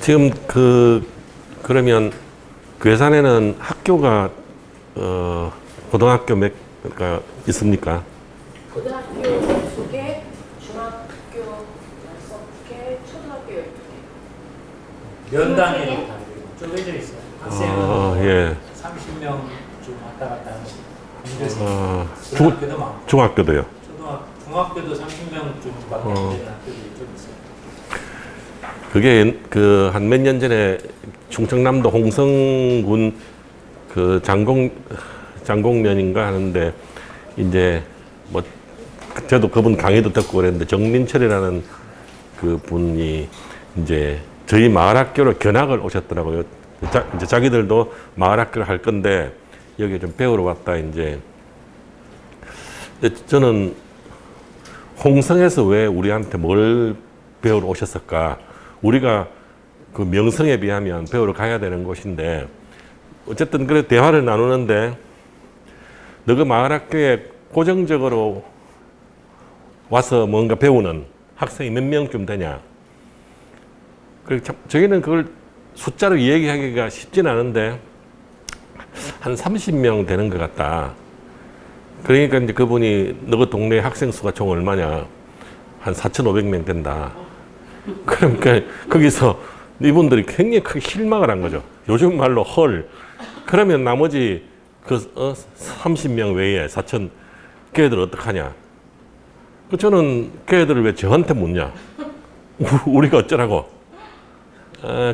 지금 그러면 괴산에는 학교가 고등학교 몇 가 있습니까? 고등학교 2개, 중학교 6개, 초등학교 12개. 연단위로 다 쪼개져 있어요. 학생은 예. 30명 좀 왔다 갔다 하는 중학교도 많고 중학교도요. 중학교도 30명 좀 왔다 갔다 하는 학교들이 좀 있어요. 그게 한 몇 년 전에 충청남도 홍성군 그 장공면인가 하는데 이제 뭐 저도 그분 강의도 듣고 그랬는데 정민철이라는 그 분이 이제 저희 마을 학교로 견학을 오셨더라고요. 이제 자기들도 마을 학교를 할 건데 여기 좀 배우러 왔다 이제. 근데 저는 홍성에서 왜 우리한테 뭘 배우러 오셨을까? 우리가 그 명성에 비하면 배우러 가야 되는 곳인데 어쨌든 그래 대화를 나누는데 너그 마을 학교에 고정적으로 와서 뭔가 배우는 학생이 몇 명쯤 되냐? 저희는 그걸 숫자로 이야기하기가 쉽진 않은데 한 30명 되는 것 같다. 그러니까 이제 그분이 너그 동네 학생 수가 총 얼마냐? 한 4,500명 된다. 그러니까 거기서 이분들이 굉장히 크게 실망을 한 거죠. 요즘 말로 헐. 그러면 나머지 그 30명 외에 4천 걔들 어떡하냐? 저는 걔들을 왜 저한테 묻냐? 우리가 어쩌라고?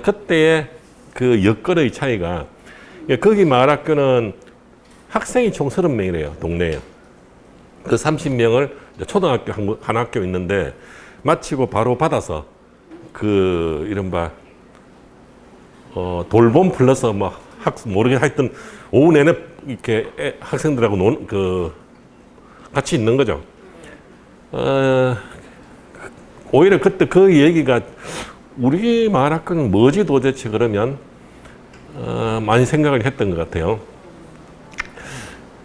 그때의 그 여건의 차이가 거기 마을학교는 학생이 총 30명이래요. 동네에. 그 30명을 초등학교 한 학교 있는데 마치고 바로 받아서 그 이른바 돌봄 플러스 뭐 모르게 하여튼 오후 내내 이렇게 학생들하고 같이 있는 거죠. 오히려 그때 그 얘기가 우리 마을 학교는 뭐지 도대체 그러면 많이 생각을 했던 것 같아요.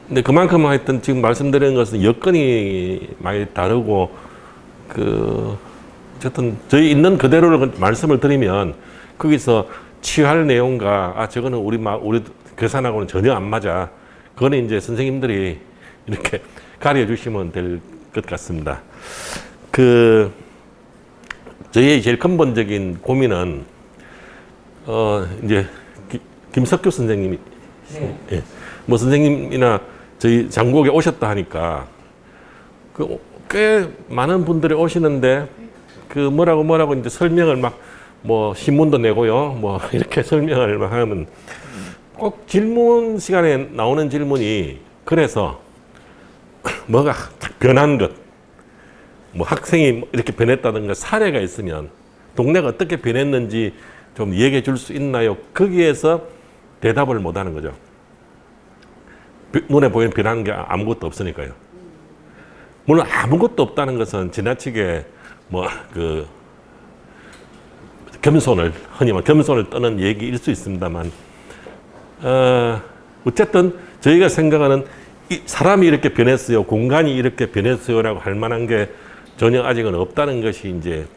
근데 그만큼 하여튼 지금 말씀드리는 것은 여건이 많이 다르고 어쨌든 저희 있는 그대로를 말씀을 드리면 거기서 취할 내용과 저거는 우리 괴산하고는 전혀 안 맞아. 그거는 이제 선생님들이 이렇게 가르쳐 주시면 될 것 같습니다. 저희의 제일 근본적인 고민은 이제 김석규 선생님이 네. 예. 뭐 선생님이나 저희 장국에 오셨다 하니까 꽤 많은 분들이 오시는데 뭐라고 이제 설명을 뭐 신문도 내고요. 뭐 이렇게 설명을 막 하면 꼭 질문 시간에 나오는 질문이 그래서 뭐가 변한 것, 뭐 학생이 이렇게 변했다든가 사례가 있으면 동네가 어떻게 변했는지 좀 얘기해 줄 수 있나요? 거기에서 대답을 못 하는 거죠. 눈에 보이는 변한 게 아무것도 없으니까요. 물론 아무것도 없다는 것은 지나치게 흔히 말 겸손을 떠는 얘기일 수 있습니다만, 어쨌든 저희가 생각하는 사람이 이렇게 변했어요, 공간이 이렇게 변했어요라고 할 만한 게 전혀 아직은 없다는 것이 이제,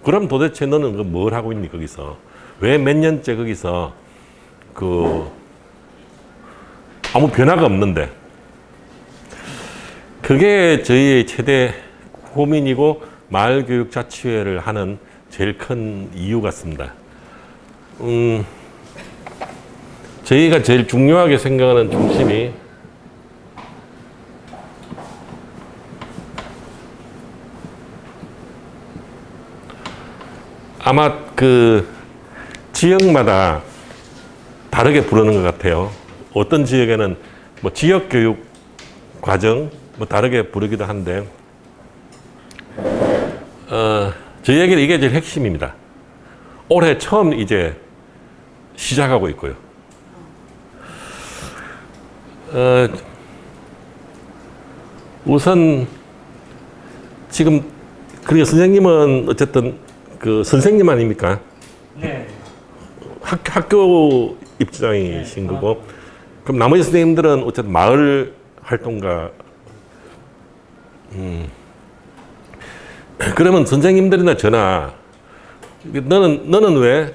그럼 도대체 너는 뭘 하고 있니 거기서? 왜 몇 년째 거기서 아무 변화가 없는데? 그게 저희의 최대 고민이고 마을교육자치회를 하는 제일 큰 이유 같습니다. 저희가 제일 중요하게 생각하는 중심이 아마 지역마다 다르게 부르는 것 같아요. 어떤 지역에는 뭐 지역교육 과정 다르게 부르기도 한데, 저희에게는 이게 제일 핵심입니다. 올해 처음 이제 시작하고 있고요. 우선 지금 그러니까 선생님은 어쨌든 선생님 아닙니까? 네. 학교 입장이신 거고, 그럼 나머지 선생님들은 어쨌든 마을 활동가. 그러면 선생님들이나 저나 너는 왜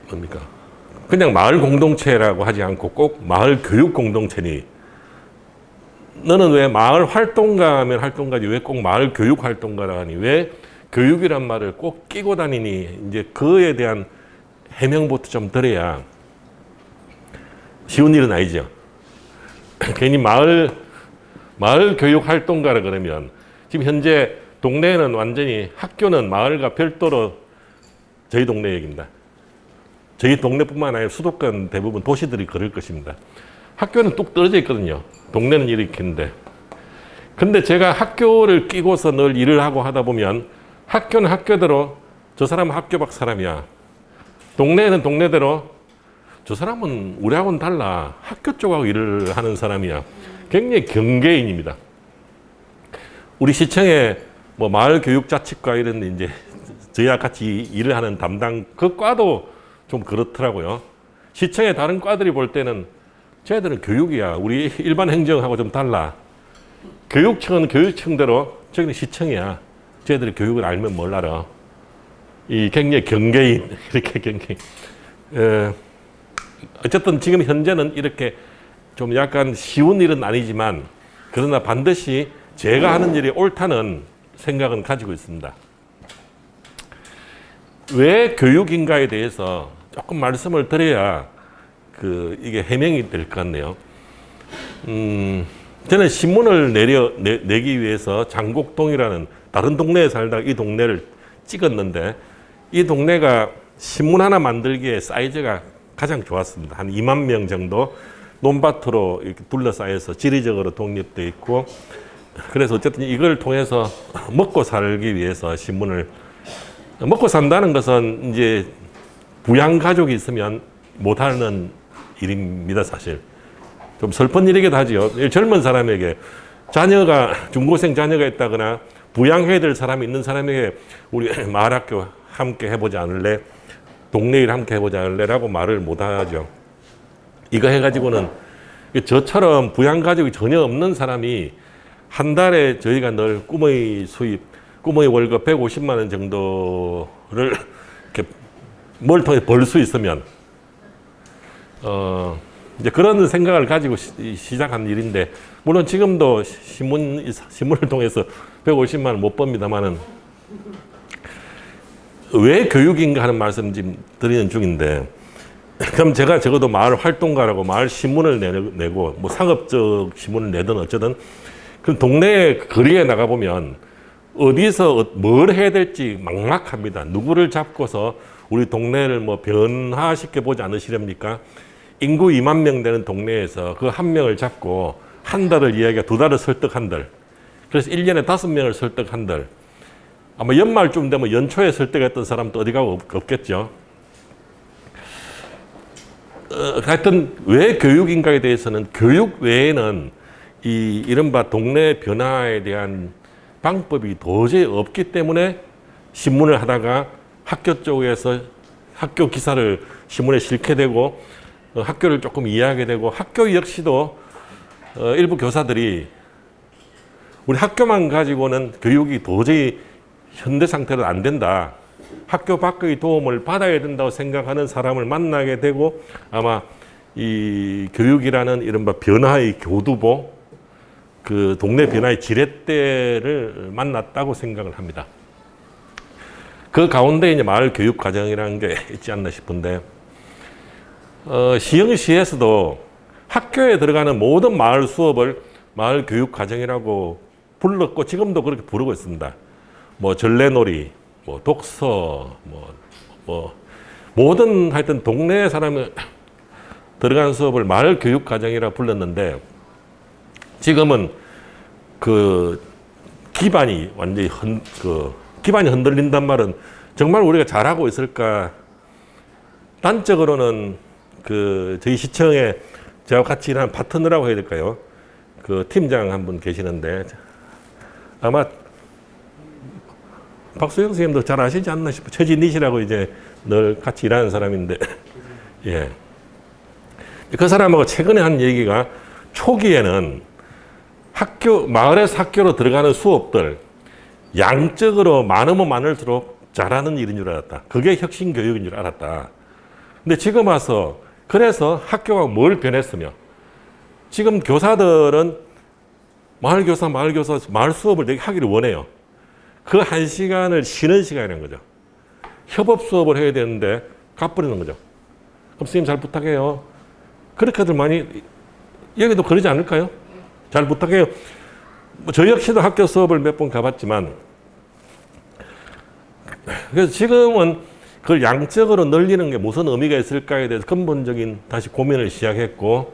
뭡니까? 그냥 마을 공동체라고 하지 않고 꼭 마을 교육 공동체니? 너는 왜 마을 활동가면 활동가지 왜 꼭 마을 교육 활동가라 하니? 왜 교육이란 말을 꼭 끼고 다니니? 이제 그에 대한 해명부터 좀 들어야 쉬운 일은 아니죠. 괜히 마을 교육 활동가라 그러면 지금 현재 동네에는 완전히 학교는 마을과 별도로 저희 동네 얘기입니다. 저희 동네뿐만 아니라 수도권 대부분 도시들이 그럴 것입니다. 학교는 뚝 떨어져 있거든요. 동네는 이렇게인데. 근데 제가 학교를 끼고서 늘 일을 하고 하다 보면 학교는 학교대로 저 사람은 학교 밖 사람이야. 동네는 동네대로 저 사람은 우리하고는 달라. 학교 쪽하고 일을 하는 사람이야. 굉장히 경계인입니다. 우리 시청에 뭐 마을교육자치과 이런 이제 저희와 같이 일을 하는 담당 그 과도 좀 그렇더라고요. 시청의 다른 과들이 볼 때는 쟤들은 교육이야. 우리 일반 행정하고 좀 달라. 교육청은 교육청대로 저기는 시청이야. 쟤들이 교육을 알면 뭘 알아. 이 굉장히 경계인 이렇게 경계인. 어쨌든 지금 현재는 이렇게 좀 약간 쉬운 일은 아니지만 그러나 반드시 제가 하는 일이 옳다는 생각은 가지고 있습니다. 왜 교육인가에 대해서 조금 말씀을 드려야 이게 해명이 될 것 같네요. 저는 신문을 내기 위해서 장곡동이라는 다른 동네에 살다가 이 동네를 찍었는데 이 동네가 신문 하나 만들기에 사이즈가 가장 좋았습니다. 한 2만 명 정도 논밭으로 이렇게 둘러싸여서 지리적으로 독립되어 있고 그래서 어쨌든 이걸 통해서 먹고 살기 위해서 신문을 먹고 산다는 것은 이제 부양 가족이 있으면 못하는 일입니다, 사실. 좀 슬픈 일이기도 하지요. 젊은 사람에게 중고생 자녀가 있다거나 부양해야 될 사람이 있는 사람에게 우리 마을학교 함께 해보지 않을래? 동네 일 함께 해보지 않을래? 라고 말을 못하죠. 이거 해가지고는 저처럼 부양 가족이 전혀 없는 사람이 한 달에 저희가 늘 꿈의 월급 150만 원 정도를 이렇게 뭘 통해 벌 수 있으면 이제 그런 생각을 가지고 시작한 일인데 물론 지금도 신문을 통해서 150만 원 못 법니다만은 왜 교육인가 하는 말씀 지금 드리는 중인데 그럼 제가 적어도 마을 활동가라고 마을 신문을 내고 뭐 상업적 신문을 내든 어쩌든 그 동네 거리에 나가보면 어디서 뭘 해야 될지 막막합니다. 누구를 잡고서 우리 동네를 뭐 변화시켜 보지 않으시렵니까? 인구 2만 명 되는 동네에서 그 한 명을 잡고 한 달을 이야기가 두 달을 설득한들. 그래서 1년에 5명을 설득한들. 아마 연말쯤 되면 연초에 설득했던 사람도 어디 가고 없겠죠. 하여튼 왜 교육인가에 대해서는 교육 외에는 이 이른바 동네 변화에 대한 방법이 도저히 없기 때문에 신문을 하다가 학교 쪽에서 학교 기사를 신문에 실게 되고 학교를 조금 이해하게 되고 학교 역시도 일부 교사들이 우리 학교만 가지고는 교육이 도저히 현대 상태로 안 된다. 학교 밖의 도움을 받아야 된다고 생각하는 사람을 만나게 되고 아마 이 교육이라는 이른바 변화의 교두보 그 동네 변화의 지렛대를 만났다고 생각을 합니다. 그 가운데 이제 마을 교육 과정이라는 게 있지 않나 싶은데 시흥시에서도 학교에 들어가는 모든 마을 수업을 마을 교육 과정이라고 불렀고 지금도 그렇게 부르고 있습니다. 뭐 전래놀이, 뭐 독서, 뭐 모든 하여튼 동네 사람이 들어간 수업을 마을 교육 과정이라 불렀는데 지금은 그 기반이 완전히 기반이 흔들린단 말은 정말 우리가 잘하고 있을까? 단적으로는 저희 시청에 저와 같이 일하는 파트너라고 해야 될까요? 그 팀장 한 분 계시는데 아마 박수영 선생님도 잘 아시지 않나 싶어요. 최진희 씨라고 이제 늘 같이 일하는 사람인데 예. 그 사람하고 최근에 한 얘기가 초기에는 마을에서 학교로 들어가는 수업들 양적으로 많으면 많을수록 잘하는 일인 줄 알았다. 그게 혁신 교육인 줄 알았다. 근데 지금 와서 그래서 학교가 뭘 변했으며 지금 교사들은 마을 수업을 되게 하기를 원해요. 그 1시간을 쉬는 시간이라는 거죠. 협업 수업을 해야 되는데 가버리는 거죠. 그럼 선생님 잘 부탁해요. 그렇게들 많이 여기도 그러지 않을까요? 잘 부탁해요. 저 역시도 학교 수업을 몇 번 가봤지만 그래서 지금은 그걸 양적으로 늘리는 게 무슨 의미가 있을까에 대해서 근본적인 다시 고민을 시작했고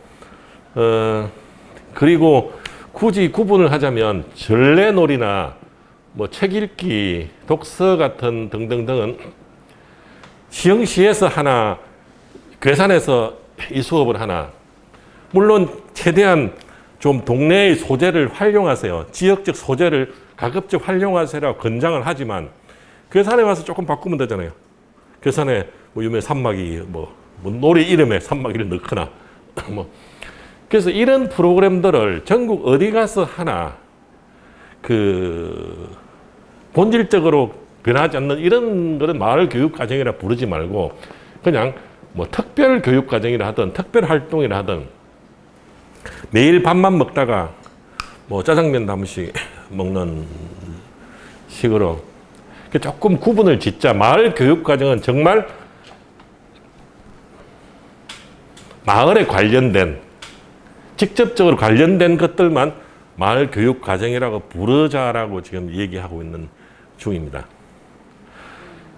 그리고 굳이 구분을 하자면 전래놀이나 뭐 책 읽기, 독서 같은 등등등은 시흥시에서 하나, 괴산에서 이 수업을 하나, 물론 최대한 좀 동네의 소재를 활용하세요. 지역적 소재를 가급적 활용하세요라고 권장을 하지만 괴산에 와서 조금 바꾸면 되잖아요. 괴산에 뭐 유명 산막이 뭐 놀이 이름에 산막이를 넣거나 뭐 그래서 이런 프로그램들을 전국 어디 가서 하나 그 본질적으로 변하지 않는 이런 거는 마을 교육 과정이라 부르지 말고 그냥 뭐 특별 교육 과정이라 하든 특별 활동이라 하든 매일 밥만 먹다가 뭐 짜장면 담씩 먹는 식으로 조금 구분을 짓자. 마을 교육 과정은 정말 마을에 관련된 직접적으로 관련된 것들만 마을 교육 과정이라고 부르자라고 지금 얘기하고 있는 중입니다.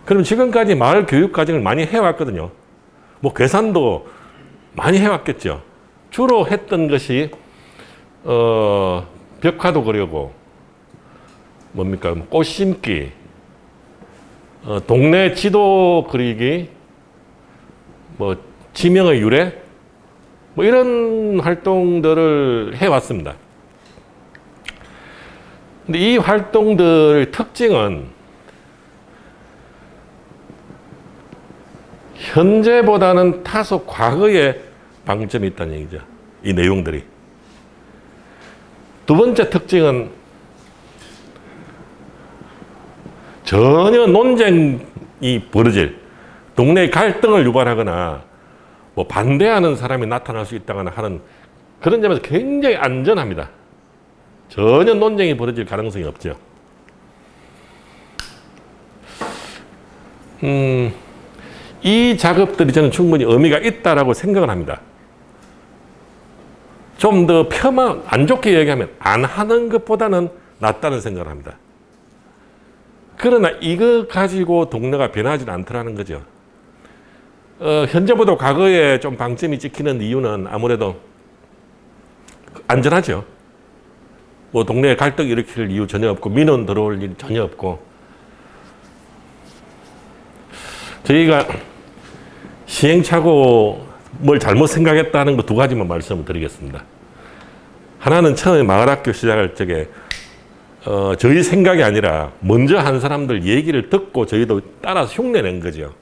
그럼 지금까지 마을 교육 과정을 많이 해왔거든요. 뭐 괴산도 많이 해왔겠죠. 주로 했던 것이 벽화도 그리고 뭡니까 꽃 심기, 동네 지도 그리기, 뭐 지명의 유래, 뭐 이런 활동들을 해왔습니다. 근데 이 활동들의 특징은 현재보다는 다소 과거에 방점이 있다는 얘기죠. 이 내용들이. 두 번째 특징은 전혀 논쟁이 벌어질, 동네의 갈등을 유발하거나 뭐 반대하는 사람이 나타날 수 있다거나 하는 그런 점에서 굉장히 안전합니다. 전혀 논쟁이 벌어질 가능성이 없죠. 이 작업들이 저는 충분히 의미가 있다라고 생각을 합니다. 좀 더 안 좋게 얘기하면 안 하는 것보다는 낫다는 생각을 합니다. 그러나 이거 가지고 동네가 변하지 않더라는 거죠. 현재보다 과거에 좀 방점이 찍히는 이유는 아무래도 안전하죠. 뭐 동네에 갈등 일으킬 이유 전혀 없고 민원 들어올 일 전혀 없고 저희가 시행착오 뭘 잘못 생각했다는 거 두 가지만 말씀을 드리겠습니다. 하나는 처음에 마을학교 시작할 적에 저희 생각이 아니라 먼저 한 사람들 얘기를 듣고 저희도 따라서 흉내낸 거죠.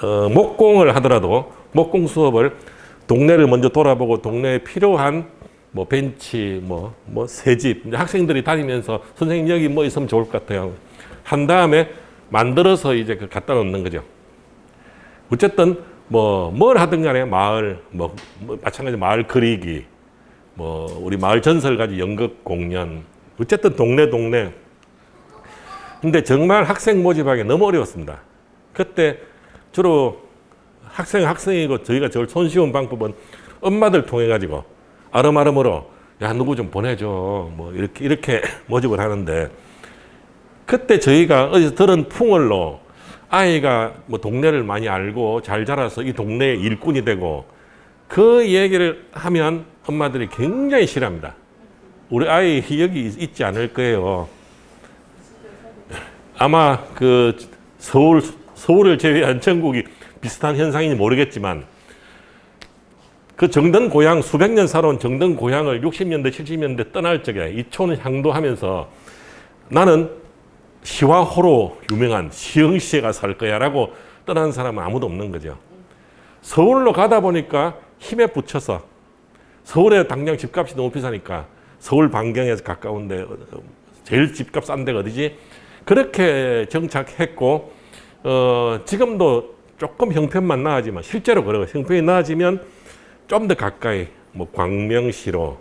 목공을 하더라도 목공 수업을 동네를 먼저 돌아보고 동네에 필요한 뭐 벤치, 새집, 학생들이 다니면서 선생님 여기 뭐 있으면 좋을 것 같아요. 한 다음에 만들어서 이제 그 갖다 놓는 거죠. 어쨌든 뭘 하든 간에 마을, 마찬가지 마을 그리기, 우리 마을 전설 가지고 연극 공연, 어쨌든 동네. 근데 정말 학생 모집하기 너무 어려웠습니다. 그때 주로 학생이고 저희가 제일 손쉬운 방법은 엄마들 통해 가지고 아름아름으로 야 누구 좀 보내줘 이렇게 모집을 하는데 그때 저희가 어디서 들은 풍월로 아이가 동네를 많이 알고 잘 자라서 이 동네의 일꾼이 되고 그 얘기를 하면 엄마들이 굉장히 싫어합니다. 우리 아이 여기 있지 않을 거예요. 아마 그 서울을 제외한 전국이 비슷한 현상인지 모르겠지만 그 정든 고향 수백 년 살아온 정든 고향을 60년대 70년대 떠날 적에 이촌을 향도하면서 나는 시와 호로 유명한 시흥시에 가서 살 거야 라고 떠나는 사람은 아무도 없는 거죠. 서울로 가다 보니까 힘에 부쳐서 서울에 당장 집값이 너무 비싸니까 서울 반경에서 가까운데 제일 집값 싼 데가 어디지? 그렇게 정착했고 지금도 조금 형편만 나아지면 실제로 그래요. 형편이 나아지면 좀 더 가까이 뭐 광명시로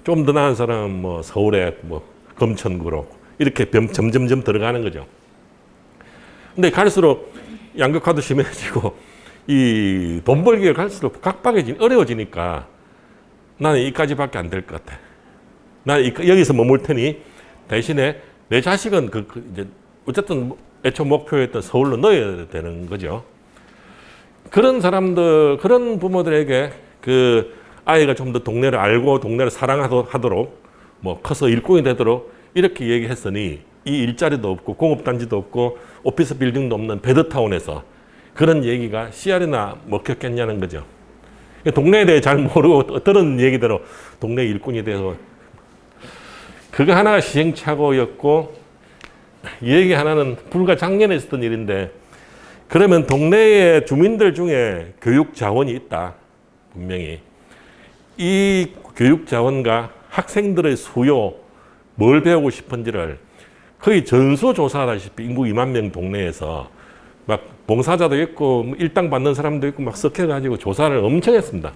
좀 더 나은 사람은 뭐 서울에 뭐 금천구로 이렇게 점점점 들어가는 거죠. 근데 갈수록 양극화도 심해지고 이 돈 벌기가 갈수록 어려워지니까 나는 이까지밖에 안 될 것 같아. 나는 여기서 머물 테니 대신에 내 자식은 이제 어쨌든 애초 목표였던 서울로 넣어야 되는 거죠. 그런 사람들, 그런 부모들에게 그 아이가 좀 더 동네를 알고 동네를 사랑하도록 뭐 커서 일꾼이 되도록 이렇게 얘기했으니 이 일자리도 없고 공업단지도 없고 오피스 빌딩도 없는 베드타운에서 그런 얘기가 씨알이나 먹혔겠냐는 거죠. 동네에 대해 잘 모르고 들은 얘기대로 동네 일꾼이 돼서 그거 하나가 시행착오였고 이 얘기 하나는 불과 작년에 있었던 일인데 그러면 동네의 주민들 중에 교육 자원이 있다. 분명히. 이 교육 자원과 학생들의 수요, 뭘 배우고 싶은지를 거의 전수조사하다시피 인구 2만 명 동네에서 막 봉사자도 있고 일당 받는 사람도 있고 막 섞여가지고 조사를 엄청 했습니다.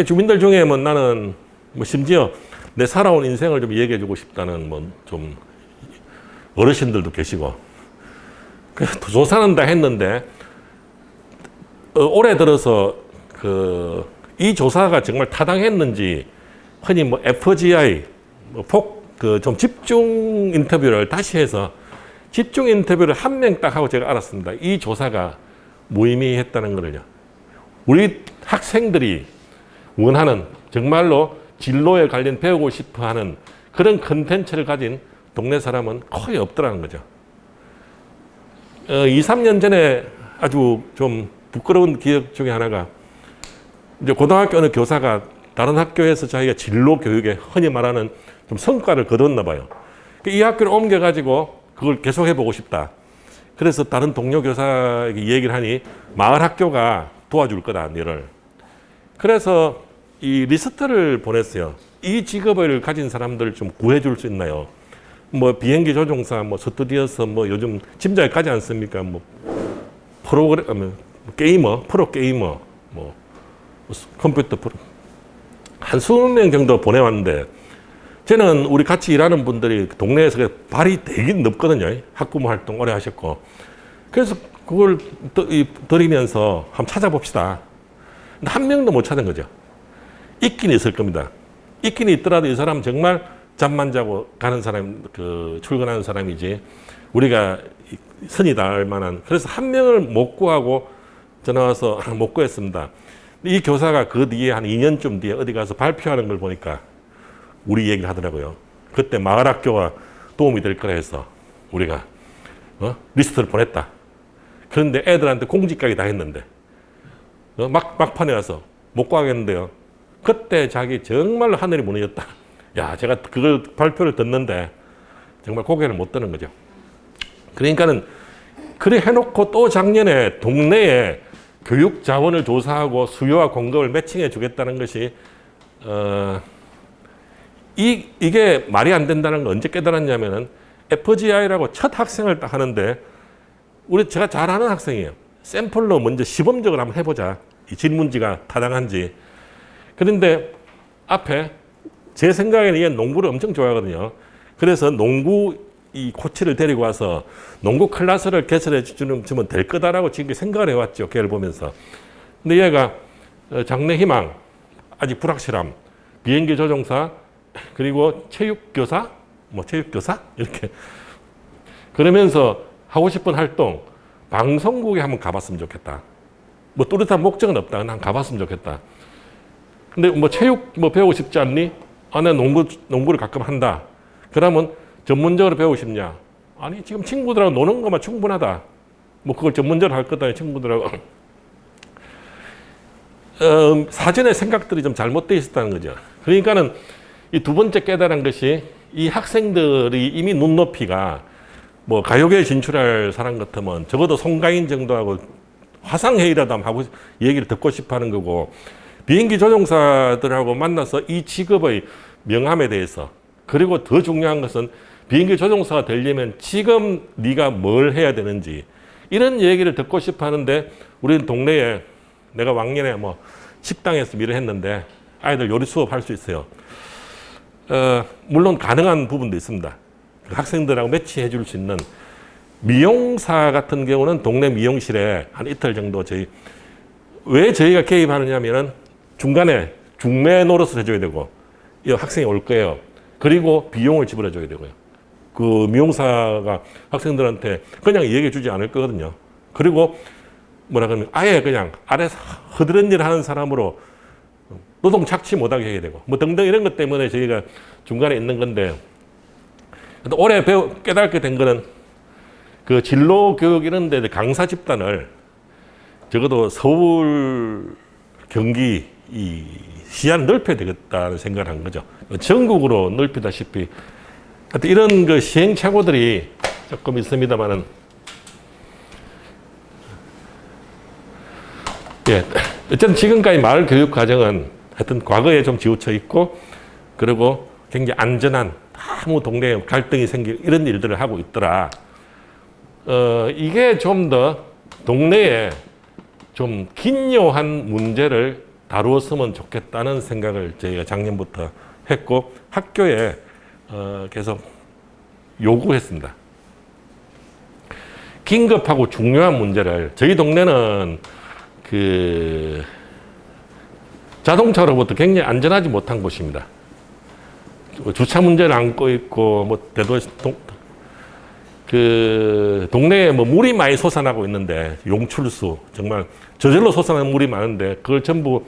주민들 중에 뭐 나는 뭐 심지어 내 살아온 인생을 좀 얘기해주고 싶다는 뭐 좀 어르신들도 계시고 그래서 조사는 다 했는데 올해 들어서 이 조사가 정말 타당했는지 흔히 뭐 FGI 좀 집중 인터뷰를 다시 해서 집중 인터뷰를 한 명 딱 하고 제가 알았습니다. 이 조사가 무의미했다는 거를요. 우리 학생들이 원하는 정말로 진로에 관련 배우고 싶어 하는 그런 컨텐츠를 가진 동네 사람은 거의 없더라는 거죠. 2, 3년 전에 아주 좀 부끄러운 기억 중에 하나가 이제 고등학교 어느 교사가 다른 학교에서 자기가 진로 교육에 흔히 말하는 좀 성과를 거뒀나 봐요. 이 학교를 옮겨가지고 그걸 계속 해보고 싶다. 그래서 다른 동료 교사에게 얘기를 하니 마을 학교가 도와줄 거다, 너를. 그래서 이 리스트를 보냈어요. 이 직업을 가진 사람들을 좀 구해줄 수 있나요? 뭐 비행기 조종사, 뭐 스튜디오스, 뭐 요즘 짐작이 가지 않습니까? 뭐 프로 게이머, 뭐 컴퓨터 프로 한 20명 정도 보내왔는데 저는 우리 같이 일하는 분들이 동네에서 발이 되게 넓거든요. 학부모 활동 오래 하셨고. 그래서 그걸 드리면서 한번 찾아봅시다. 근데 한 명도 못 찾은 거죠. 있긴 있을 겁니다. 있긴 있더라도 이 사람 정말 잠만 자고 가는 사람, 출근하는 사람이지 우리가 선이 닿을 만한. 그래서 한 명을 못 구하고 전화 와서 못 구했습니다. 이 교사가 그 뒤에 한 2년쯤 뒤에 어디 가서 발표하는 걸 보니까 우리 얘기를 하더라고요. 그때 마을 학교가 도움이 될 거라 해서 우리가 리스트를 보냈다. 그런데 애들한테 공지까지 다 했는데 막판에 와서 못 구하겠는데요. 그때 자기 정말로 하늘이 무너졌다. 야, 제가 그걸 발표를 듣는데 정말 고개를 못 드는 거죠. 그러니까는 그래 해놓고 또 작년에 동네에 교육 자원을 조사하고 수요와 공급을 매칭해 주겠다는 것이 이게 말이 안 된다는 걸 언제 깨달았냐면은 FGI라고 첫 학생을 딱 하는데 제가 잘 아는 학생이에요. 샘플로 먼저 시범적으로 한번 해보자. 이 질문지가 타당한지. 그런데 앞에 제 생각에는 얘 농구를 엄청 좋아하거든요. 그래서 농구 이 코치를 데리고 와서 농구 클래스를 개설해 주면 될 거다라고 지금 생각을 해왔죠. 걔를 보면서. 근데 얘가 장래 희망, 아직 불확실함, 비행기 조종사, 그리고 체육교사, 체육교사? 이렇게. 그러면서 하고 싶은 활동, 방송국에 한번 가봤으면 좋겠다. 뚜렷한 목적은 없다. 난 가봤으면 좋겠다. 근데 체육 배우고 싶지 않니? 나 농구를 가끔 한다. 그러면 전문적으로 배우고 싶냐? 아니, 지금 친구들하고 노는 것만 충분하다. 그걸 전문적으로 할 거다, 친구들하고. 사전에 생각들이 좀 잘못되어 있었다는 거죠. 그러니까는 이 두 번째 깨달은 것이 이 학생들이 이미 눈높이가 뭐 가요계에 진출할 사람 같으면 적어도 송가인 정도하고 화상회의라도 한번 하고 얘기를 듣고 싶어 하는 거고, 비행기 조종사들하고 만나서 이 직업의 명함에 대해서, 그리고 더 중요한 것은 비행기 조종사가 되려면 지금 네가 뭘 해야 되는지 이런 얘기를 듣고 싶어 하는데, 우리는 동네에 내가 왕년에 뭐 식당에서 일을 했는데 아이들 요리 수업 할 수 있어요. 물론 가능한 부분도 있습니다. 학생들하고 매치해 줄 수 있는 미용사 같은 경우는 동네 미용실에 한 이틀 정도 왜 저희가 개입하느냐면은 중간에 중매 노릇을 해줘야 되고, 이 학생이 올 거예요. 그리고 비용을 지불해줘야 되고요. 그 미용사가 학생들한테 그냥 얘기해 주지 않을 거거든요. 그리고 뭐라 그러면 아예 그냥 아래서 허드렛 일 하는 사람으로 노동 착취 못하게 해야 되고, 뭐 등등 이런 것 때문에 저희가 중간에 있는 건데, 올해 깨닫게 된 거는 그 진로 교육 이런 데 강사 집단을 적어도 서울, 경기 이 시야를 넓혀야 되겠다는 생각을 한 거죠. 전국으로 넓히다시피 하여튼 이런 그 시행착오들이 조금 있습니다만은, 예, 어쨌든 지금까지 마을 교육 과정은 하여튼 과거에 좀 지우쳐 있고, 그리고 굉장히 안전한, 아무 동네에 갈등이 생기고 이런 일들을 하고 있더라. 이게 좀 더 동네에 좀 긴요한 문제를 다루었으면 좋겠다는 생각을 저희가 작년부터 했고, 학교에 계속 요구했습니다. 긴급하고 중요한 문제를, 저희 동네는 그 자동차로부터 굉장히 안전하지 못한 곳입니다. 주차 문제를 안고 있고, 뭐 그 동네에 뭐 물이 많이 솟아나고 있는데, 용출수 정말 저절로 솟아나는 물이 많은데, 그걸 전부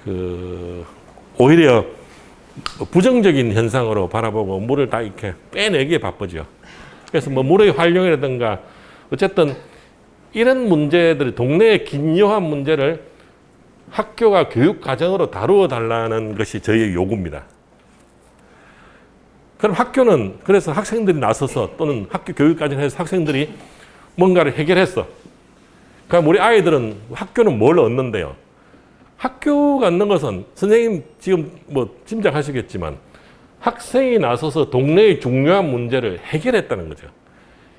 그 오히려 부정적인 현상으로 바라보고 물을 다 이렇게 빼내기에 바쁘죠. 그래서 뭐 물의 활용이라든가 어쨌든 이런 문제들이, 동네의 긴요한 문제를 학교가 교육 과정으로 다루어 달라는 것이 저희의 요구입니다. 그럼 학교는 그래서 학생들이 나서서, 또는 학교 교육 과정에서 학생들이 뭔가를 해결했어. 그럼 우리 아이들은 학교는 뭘 얻는데요? 학교가 얻는 것은 선생님 지금 뭐 짐작하시겠지만 학생이 나서서 동네의 중요한 문제를 해결했다는 거죠.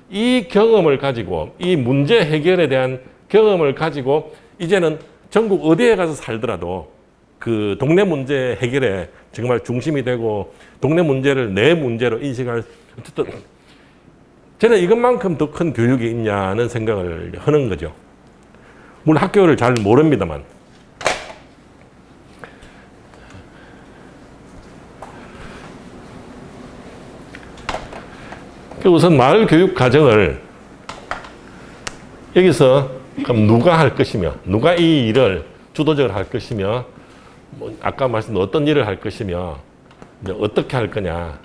이 경험을 가지고, 이 문제 해결에 대한 경험을 가지고 이제는 전국 어디에 가서 살더라도 그 동네 문제 해결에 정말 중심이 되고, 동네 문제를 내 문제로 인식할, 어쨌든 저는 이것만큼 더 큰 교육이 있냐는 생각을 하는 거죠. 물론 학교를 잘 모릅니다만. 우선 마을 교육 과정을 여기서 그럼 누가 할 것이며, 누가 이 일을 주도적으로 할 것이며, 뭐 아까 말씀드린 어떤 일을 할 것이며, 이제 어떻게 할 거냐.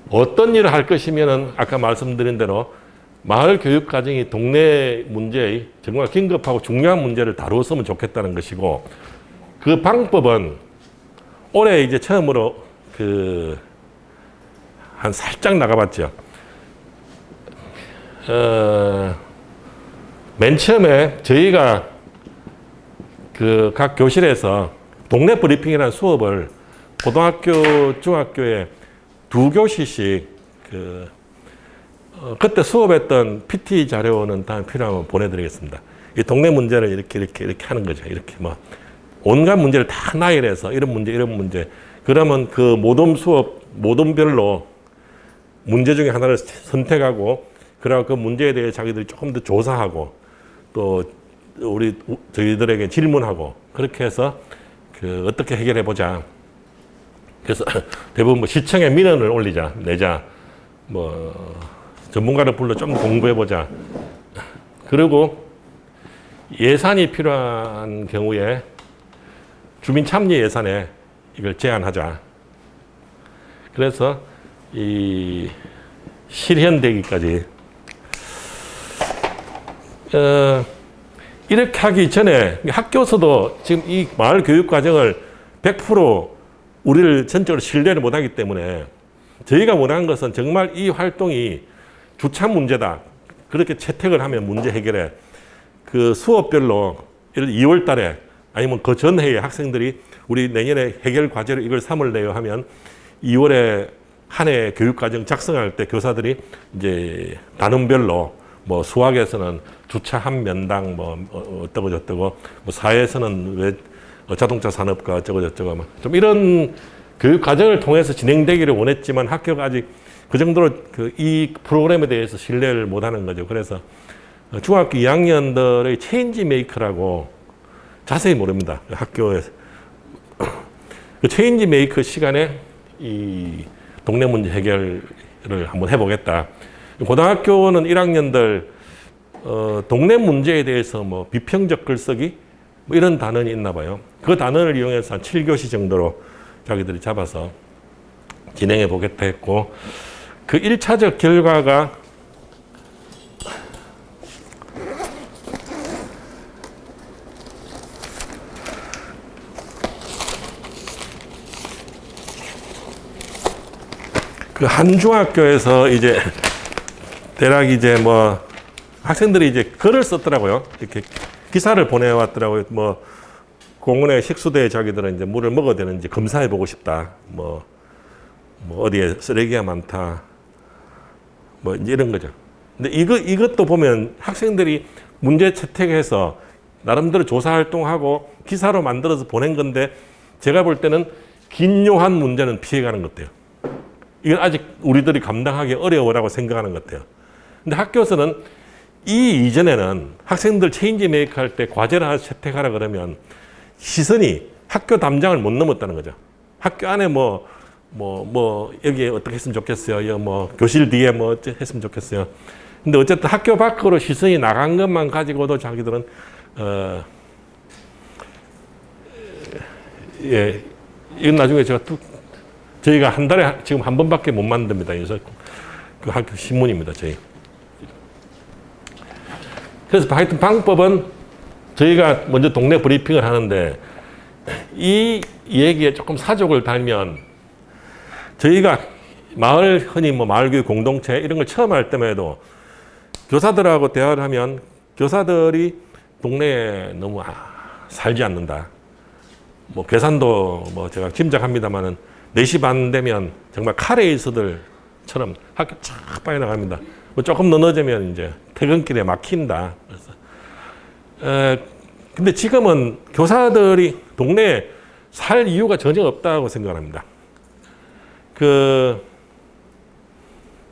어떤 일을 할 것이면은 아까 말씀드린 대로 마을 교육 과정이 동네 문제의 정말 긴급하고 중요한 문제를 다루었으면 좋겠다는 것이고, 그 방법은 올해 이제 처음으로 한 살짝 나가봤죠. 맨 처음에 저희가 그 각 교실에서 동네 브리핑이라는 수업을 고등학교, 중학교에 2교시씩 그때 수업했던 PT 자료는 다 필요하면 보내드리겠습니다. 이 동네 문제를 이렇게 하는 거죠. 이렇게 뭐 온갖 문제를 다 나열해서 이런 문제. 그러면 그 모둠 수업, 모둠별로 문제 중에 하나를 선택하고, 그리고 그 문제에 대해 자기들이 조금 더 조사하고, 또 저희들에게 질문하고, 그렇게 해서 어떻게 해결해 보자. 그래서 대부분 뭐 시청에 민원을 내자. 뭐 전문가를 불러 좀 공부해 보자. 그리고 예산이 필요한 경우에 주민 참여 예산에 이걸 제한하자. 그래서 이 실현되기까지 이렇게 하기 전에 학교에서도 지금 이 마을 교육 과정을 100% 우리를 전적으로 신뢰를 못하기 때문에, 저희가 원하는 것은 정말 이 활동이 주차 문제다. 그렇게 채택을 하면 문제 해결에 그 수업별로 2월 달에 아니면 그 전해에 학생들이 우리 내년에 해결 과제로 이걸 삼을래요 하면 2월에 한 해 교육과정 작성할 때 교사들이 이제 단원별로 뭐 수학에서는 주차 한 면당 뭐 어떠고 저떠고 뭐 사회에서는 왜 자동차 산업과 어쩌고 저쩌고 좀 이런 교육 과정을 통해서 진행되기를 원했지만 학교가 아직 그 정도로 이 프로그램에 대해서 신뢰를 못하는 거죠. 그래서 중학교 2학년들의 체인지 메이커라고 자세히 모릅니다. 학교에서 그 체인지 메이커 시간에 이 동네 문제 해결을 한번 해보겠다. 고등학교는 1학년들 동네 문제에 대해서 뭐 비평적 글쓰기 뭐 이런 단원이 있나 봐요. 그 단원을 이용해서 한 7교시 정도로 자기들이 잡아서 진행해 보겠다 했고 그 1차적 결과가 그 한 중학교에서 이제 대략 이제 뭐 학생들이 이제 글을 썼더라고요. 이렇게 기사를 보내왔더라고요. 뭐 공원에 식수대에 자기들은 이제 물을 먹어야 되는지 검사해 보고 싶다. 뭐 어디에 쓰레기가 많다. 뭐 이제 이런 거죠. 근데 이것도 보면 학생들이 문제 채택해서 나름대로 조사 활동하고 기사로 만들어서 보낸 건데 제가 볼 때는 긴요한 문제는 피해가는 것 같아요. 이건 아직 우리들이 감당하기 어려워라고 생각하는 것 같아요. 근데 학교에서는 이 이전에는 학생들 체인지 메이크 할 때 과제를 하나 채택하라 그러면 시선이 학교 담장을 못 넘었다는 거죠. 학교 안에 여기 어떻게 했으면 좋겠어요. 뭐 교실 뒤에 뭐 어째 했으면 좋겠어요. 근데 어쨌든 학교 밖으로 시선이 나간 것만 가지고도 자기들은 이건 나중에 저희가 한 달에 지금 한 번밖에 못 만듭니다. 그래서 그 학교 신문입니다. 그래서 하여튼 방법은 저희가 먼저 동네 브리핑을 하는데 이 얘기에 조금 사족을 달면 저희가 흔히 뭐 마을교육 공동체 이런 걸 처음 할 때만 해도 교사들하고 대화를 하면 교사들이 동네에 너무 살지 않는다. 뭐 계산도 뭐 제가 짐작합니다만은 4시 반 되면 정말 카레이스들처럼 학교 쫙 빠져나갑니다. 뭐 조금 늦어지면 이제 퇴근길에 막힌다. 그래서 근데 지금은 교사들이 동네에 살 이유가 전혀 없다고 생각합니다.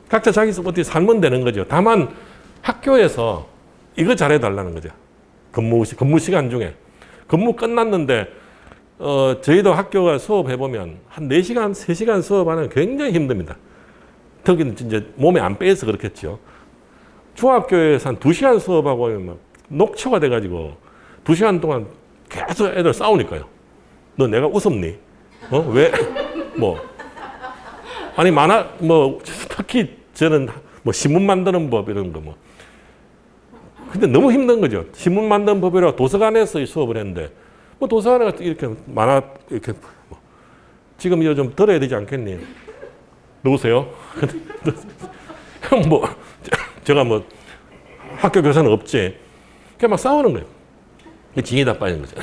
각자 자기 어떻게 살면 되는 거죠. 다만 학교에서 이거 잘해달라는 거죠. 근무 시간 중에 근무 끝났는데 저희도 학교가 수업해보면 한 4시간, 3시간 수업하는 굉장히 힘듭니다. 특히 이제 몸에 안 빼서 그렇겠죠. 중학교에서 한 2시간 수업하고 막 녹초가 돼가지고 2시간 동안 계속 애들 싸우니까요. 너 내가 우습니? 왜? 아니, 특히 저는 뭐 신문 만드는 법 이런 거 뭐. 근데 너무 힘든 거죠. 신문 만드는 법이라 도서관에서 수업을 했는데 뭐 도서관에 이렇게 이렇게 지금 이거 좀 들어야 되지 않겠니? 누구세요? 그럼 제가 학교 교사는 없지. 그냥 막 싸우는 거예요. 진이 다 빠지는 거죠.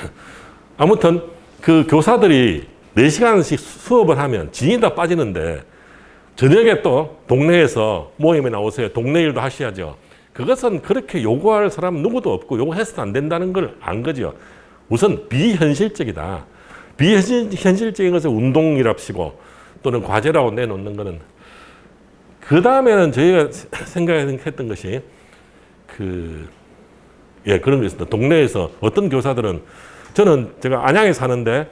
아무튼 그 교사들이 4시간씩 수업을 하면 진이 다 빠지는데 저녁에 또 동네에서 모임에 나오세요. 동네 일도 하셔야죠. 그것은 그렇게 요구할 사람 누구도 없고 요구해서도 안 된다는 걸 안 거죠. 우선 비현실적이다. 비현실적인 것을 운동이랍시고 또는 과제라고 내놓는 것은 그 다음에는 저희가 생각했던 것이 그런 게 있습니다. 동네에서 어떤 교사들은 제가 안양에 사는데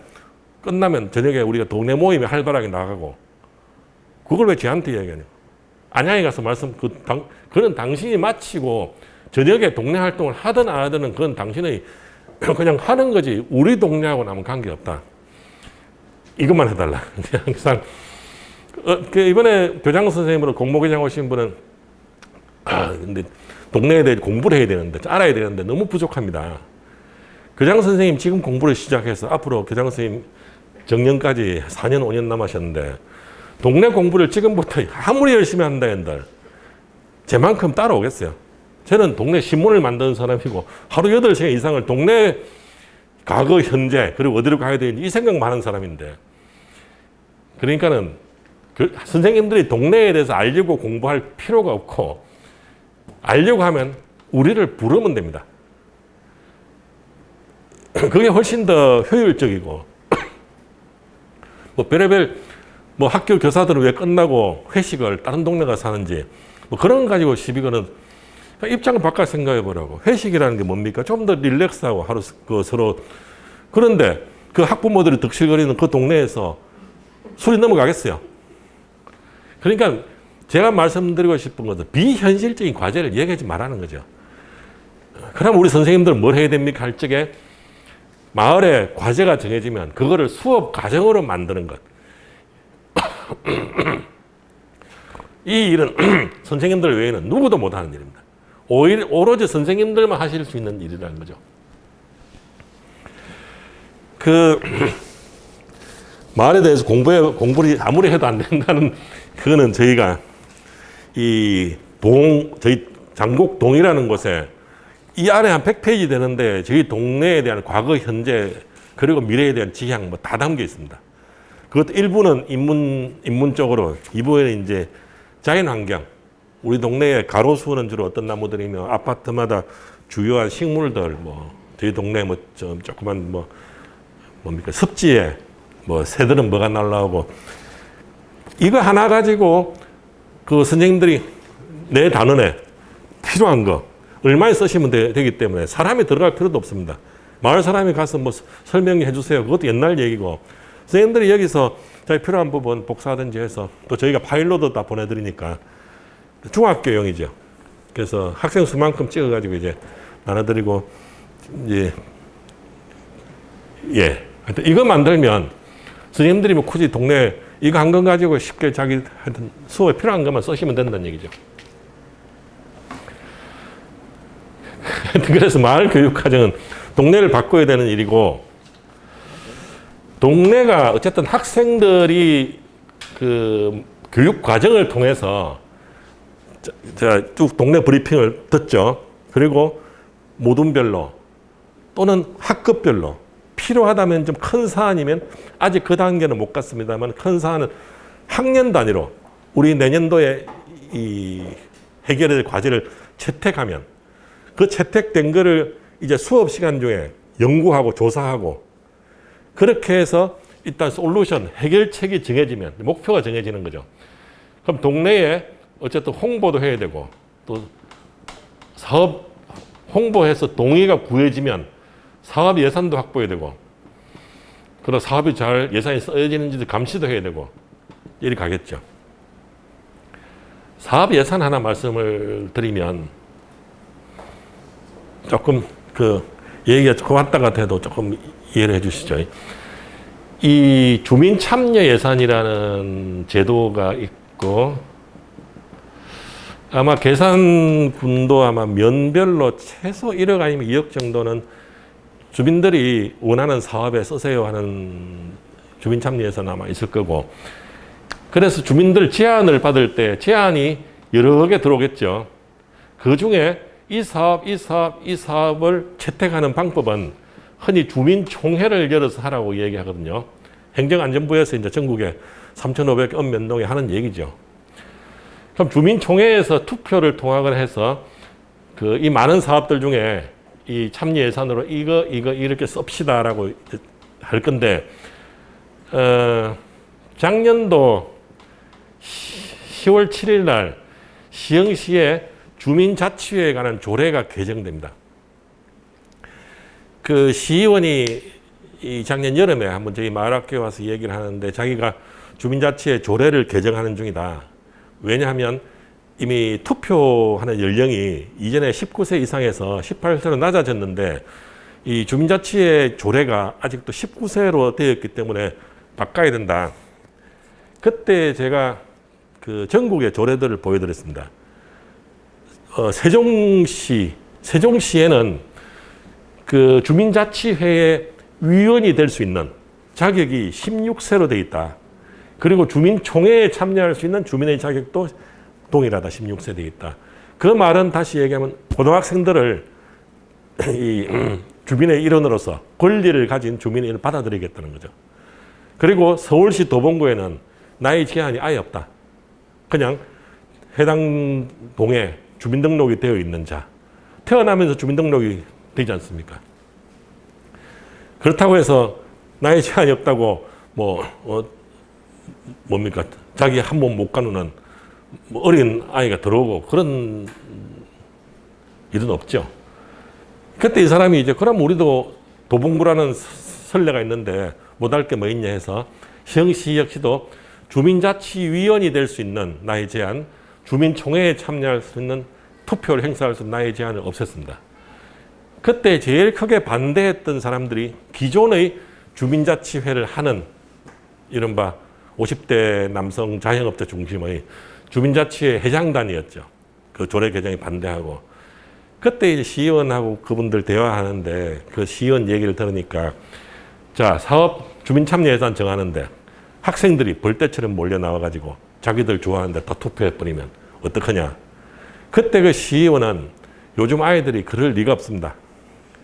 끝나면 저녁에 우리가 동네 모임에 활발하게 나가고 그걸 왜 저한테 이야기하냐. 안양에 가서 그건 당신이 마치고 저녁에 동네 활동을 하든 안 하든 그건 당신의 그냥 하는 거지 우리 동네하고는 아무 관계없다. 이것만 해달라. 항상 이번에 교장 선생님으로 공모교장 오신 분은 근데 동네에 대해 공부를 해야 되는데 알아야 되는데 너무 부족합니다. 교장 선생님 지금 공부를 시작해서 앞으로 교장 선생님 정년까지 4년 5년 남으셨는데 동네 공부를 지금부터 아무리 열심히 한다 한들 제만큼 따라오겠어요. 저는 동네 신문을 만드는 사람이고 하루 8시간 이상을 동네 과거, 현재, 그리고 어디로 가야 되는지 이 생각 많은 사람인데, 그러니까는 선생님들이 동네에 대해서 알려고 공부할 필요가 없고, 알려고 하면 우리를 부르면 됩니다. 그게 훨씬 더 효율적이고, 뭐 별의별 뭐 학교 교사들은 왜 끝나고 회식을 다른 동네 가서 하는지 뭐 그런 거 가지고 시비 거는, 입장을 바꿔 생각해 보라고. 회식이라는 게 뭡니까? 좀 더 릴렉스하고 하루 서로. 그런데 그 학부모들이 득실거리는 그 동네에서 술이 넘어가겠어요. 그러니까 제가 말씀드리고 싶은 것은 비현실적인 과제를 얘기하지 말라는 거죠. 그럼 우리 선생님들은 뭘 해야 됩니까? 할 적에 마을에 과제가 정해지면 그거를 수업 과정으로 만드는 것. 이 일은 선생님들 외에는 누구도 못하는 일입니다. 오로지 선생님들만 하실 수 있는 일이라는 거죠. 마을에 대해서 공부를 아무리 해도 안 된다는, 그거는 저희가 저희 장곡동이라는 곳에 이 안에 한 100페이지 되는데 저희 동네에 대한 과거, 현재, 그리고 미래에 대한 지향 뭐 다 담겨 있습니다. 그것도 일부는 인문적으로, 이부에는 이제 자연환경, 우리 동네의 가로수는 주로 어떤 나무들이며 아파트마다 주요한 식물들, 뭐 저희 동네 뭐 조그만 뭡니까 습지에 뭐 새들은 뭐가 날라오고, 이거 하나 가지고 그 선생님들이 내 단원에 필요한 거 얼마에 쓰시면 되기 때문에 사람이 들어갈 필요도 없습니다. 마을 사람이 가서 뭐 설명해 주세요. 그것도 옛날 얘기고, 선생님들이 여기서 자기 필요한 부분 복사하든지 해서, 또 저희가 파일로도 다 보내드리니까 중학교용이죠. 그래서 학생 수만큼 찍어가지고 이제 나눠드리고, 이제 하여튼 이거 만들면 선생님들이 뭐 굳이 동네 이거 한 건 가지고 쉽게 자기 하여튼 수업에 필요한 것만 쓰시면 된다는 얘기죠. 그래서 마을 교육 과정은 동네를 바꿔야 되는 일이고, 동네가 어쨌든 학생들이 그 교육 과정을 통해서 제가 쭉 동네 브리핑을 듣죠. 그리고 모둠별로 또는 학급별로 필요하다면 좀 큰 사안이면, 아직 그 단계는 못 갔습니다만 큰 사안은 학년 단위로 우리 내년도에 이 해결해야 될 과제를 채택하면 그 채택된 거를 이제 수업 시간 중에 연구하고 조사하고, 그렇게 해서 일단 솔루션, 해결책이 정해지면 목표가 정해지는 거죠. 그럼 동네에 어쨌든 홍보도 해야 되고, 또 사업 홍보해서 동의가 구해지면 사업 예산도 확보해야 되고, 그리고 사업이 잘 예산이 써지는지도 감시도 해야 되고, 이리 가겠죠. 사업 예산 하나 말씀을 드리면, 조금 얘기가 조금 왔다 갔다 해도 조금 이해를 해 주시죠. 이 주민 참여 예산이라는 제도가 있고, 아마 계산군도 아마 면별로 최소 1억 아니면 2억 정도는 주민들이 원하는 사업에 쓰세요 하는 주민 참여 예산 아마 있을 거고, 그래서 주민들 제안을 받을 때 제안이 여러 개 들어오겠죠. 그 중에 이 사업을 채택하는 방법은 흔히 주민총회를 열어서 하라고 얘기하거든요. 행정안전부에서 이제 전국에 3,500여 몇 동에 하는 얘기죠. 그럼 주민총회에서 투표를 통합을 해서 이 많은 사업들 중에 이 참여 예산으로 이거 이렇게 씁시다라고 할 건데, 작년도 10월 7일 날 시흥시에 주민자치회에 관한 조례가 개정됩니다. 그 시의원이 이 작년 여름에 한번 저희 마을학교에 와서 얘기를 하는데, 자기가 주민자치회 조례를 개정하는 중이다. 왜냐하면 이미 투표하는 연령이 이전에 19세 이상에서 18세로 낮아졌는데, 이 주민자치회 조례가 아직도 19세로 되었기 때문에 바꿔야 된다. 그때 제가 그 전국의 조례들을 보여드렸습니다. 세종시에는 그 주민자치회의 위원이 될 수 있는 자격이 16세로 되어 있다. 그리고 주민총회에 참여할 수 있는 주민의 자격도 동일하다. 16세 되어 있다. 그 말은 다시 얘기하면 고등학생들을 이 주민의 일원으로서 권리를 가진 주민을 받아들이겠다는 거죠. 그리고 서울시 도봉구에는 나이 제한이 아예 없다. 그냥 해당 동에 주민등록이 되어 있는 자, 태어나면서 주민등록이 되지 않습니까? 그렇다고 해서 나이 제한이 없다고 뭡니까? 자기 한 번 못 가누는 어린 아이가 들어오고 그런 일은 없죠. 그때 이 사람이 이제 그럼 우리도 도봉구라는 선례가 있는데 못할 게 뭐 있냐 해서 시흥시 역시도 주민자치위원이 될 수 있는 나이 제한, 주민총회에 참여할 수 있는 투표를 행사할 수 있는 나이 제한을 없앴습니다. 그때 제일 크게 반대했던 사람들이 기존의 주민자치회를 하는 이른바 50대 남성 자영업자 중심의 주민자치회 회장단이었죠. 그 조례 개정에 반대하고. 그때 이제 시의원하고 그분들 대화하는데 그 시의원 얘기를 들으니까 자, 사업 주민참여예산 정하는데 학생들이 벌떼처럼 몰려 나와가지고 자기들 좋아하는데 다 투표해버리면 어떡하냐. 그때 그 시의원은 요즘 아이들이 그럴 리가 없습니다.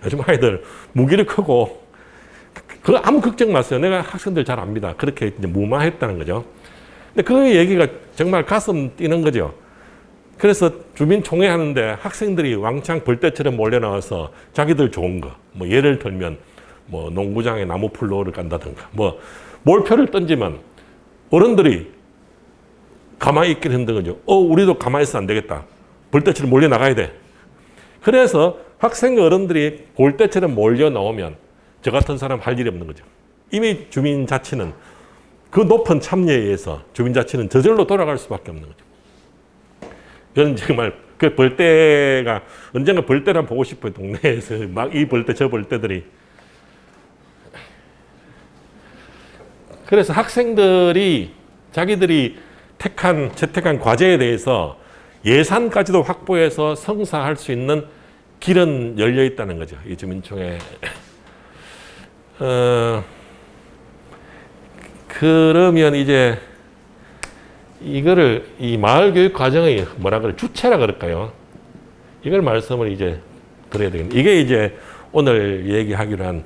요즘 아이들 무기를 크고 그 아무 걱정 마세요. 내가 학생들 잘 압니다. 그렇게 이제 무마했다는 거죠. 근데 그 얘기가 정말 가슴 뛰는 거죠. 그래서 주민총회 하는데 학생들이 왕창 벌떼처럼 몰려 나와서 자기들 좋은 거, 뭐 예를 들면 뭐 농구장에 나무풀로를 깐다든가, 뭐 몰표를 던지면 어른들이 가만히 있긴 힘든 거죠. 우리도 가만히 있으면 안 되겠다. 벌떼처럼 몰려 나가야 돼. 그래서 학생 어른들이 벌떼처럼 몰려 나오면 저 같은 사람 할 일이 없는 거죠. 이미 주민자치는 그 높은 참여에 의해서 주민자치는 저절로 돌아갈 수밖에 없는 거죠. 이건 정말 그 벌떼가 언젠가 벌떼를 보고 싶어요. 동네에서 막 이 벌떼 저 벌떼들이. 그래서 학생들이 자기들이 채택한 과제에 대해서 예산까지도 확보해서 성사할 수 있는 길은 열려 있다는 거죠. 이 주민총회. 그러면 이제 이거를 이 마을 교육 과정의 주체라 그럴까요? 이걸 말씀을 이제 드려야 되겠네요. 이게 이제 오늘 얘기하기로 한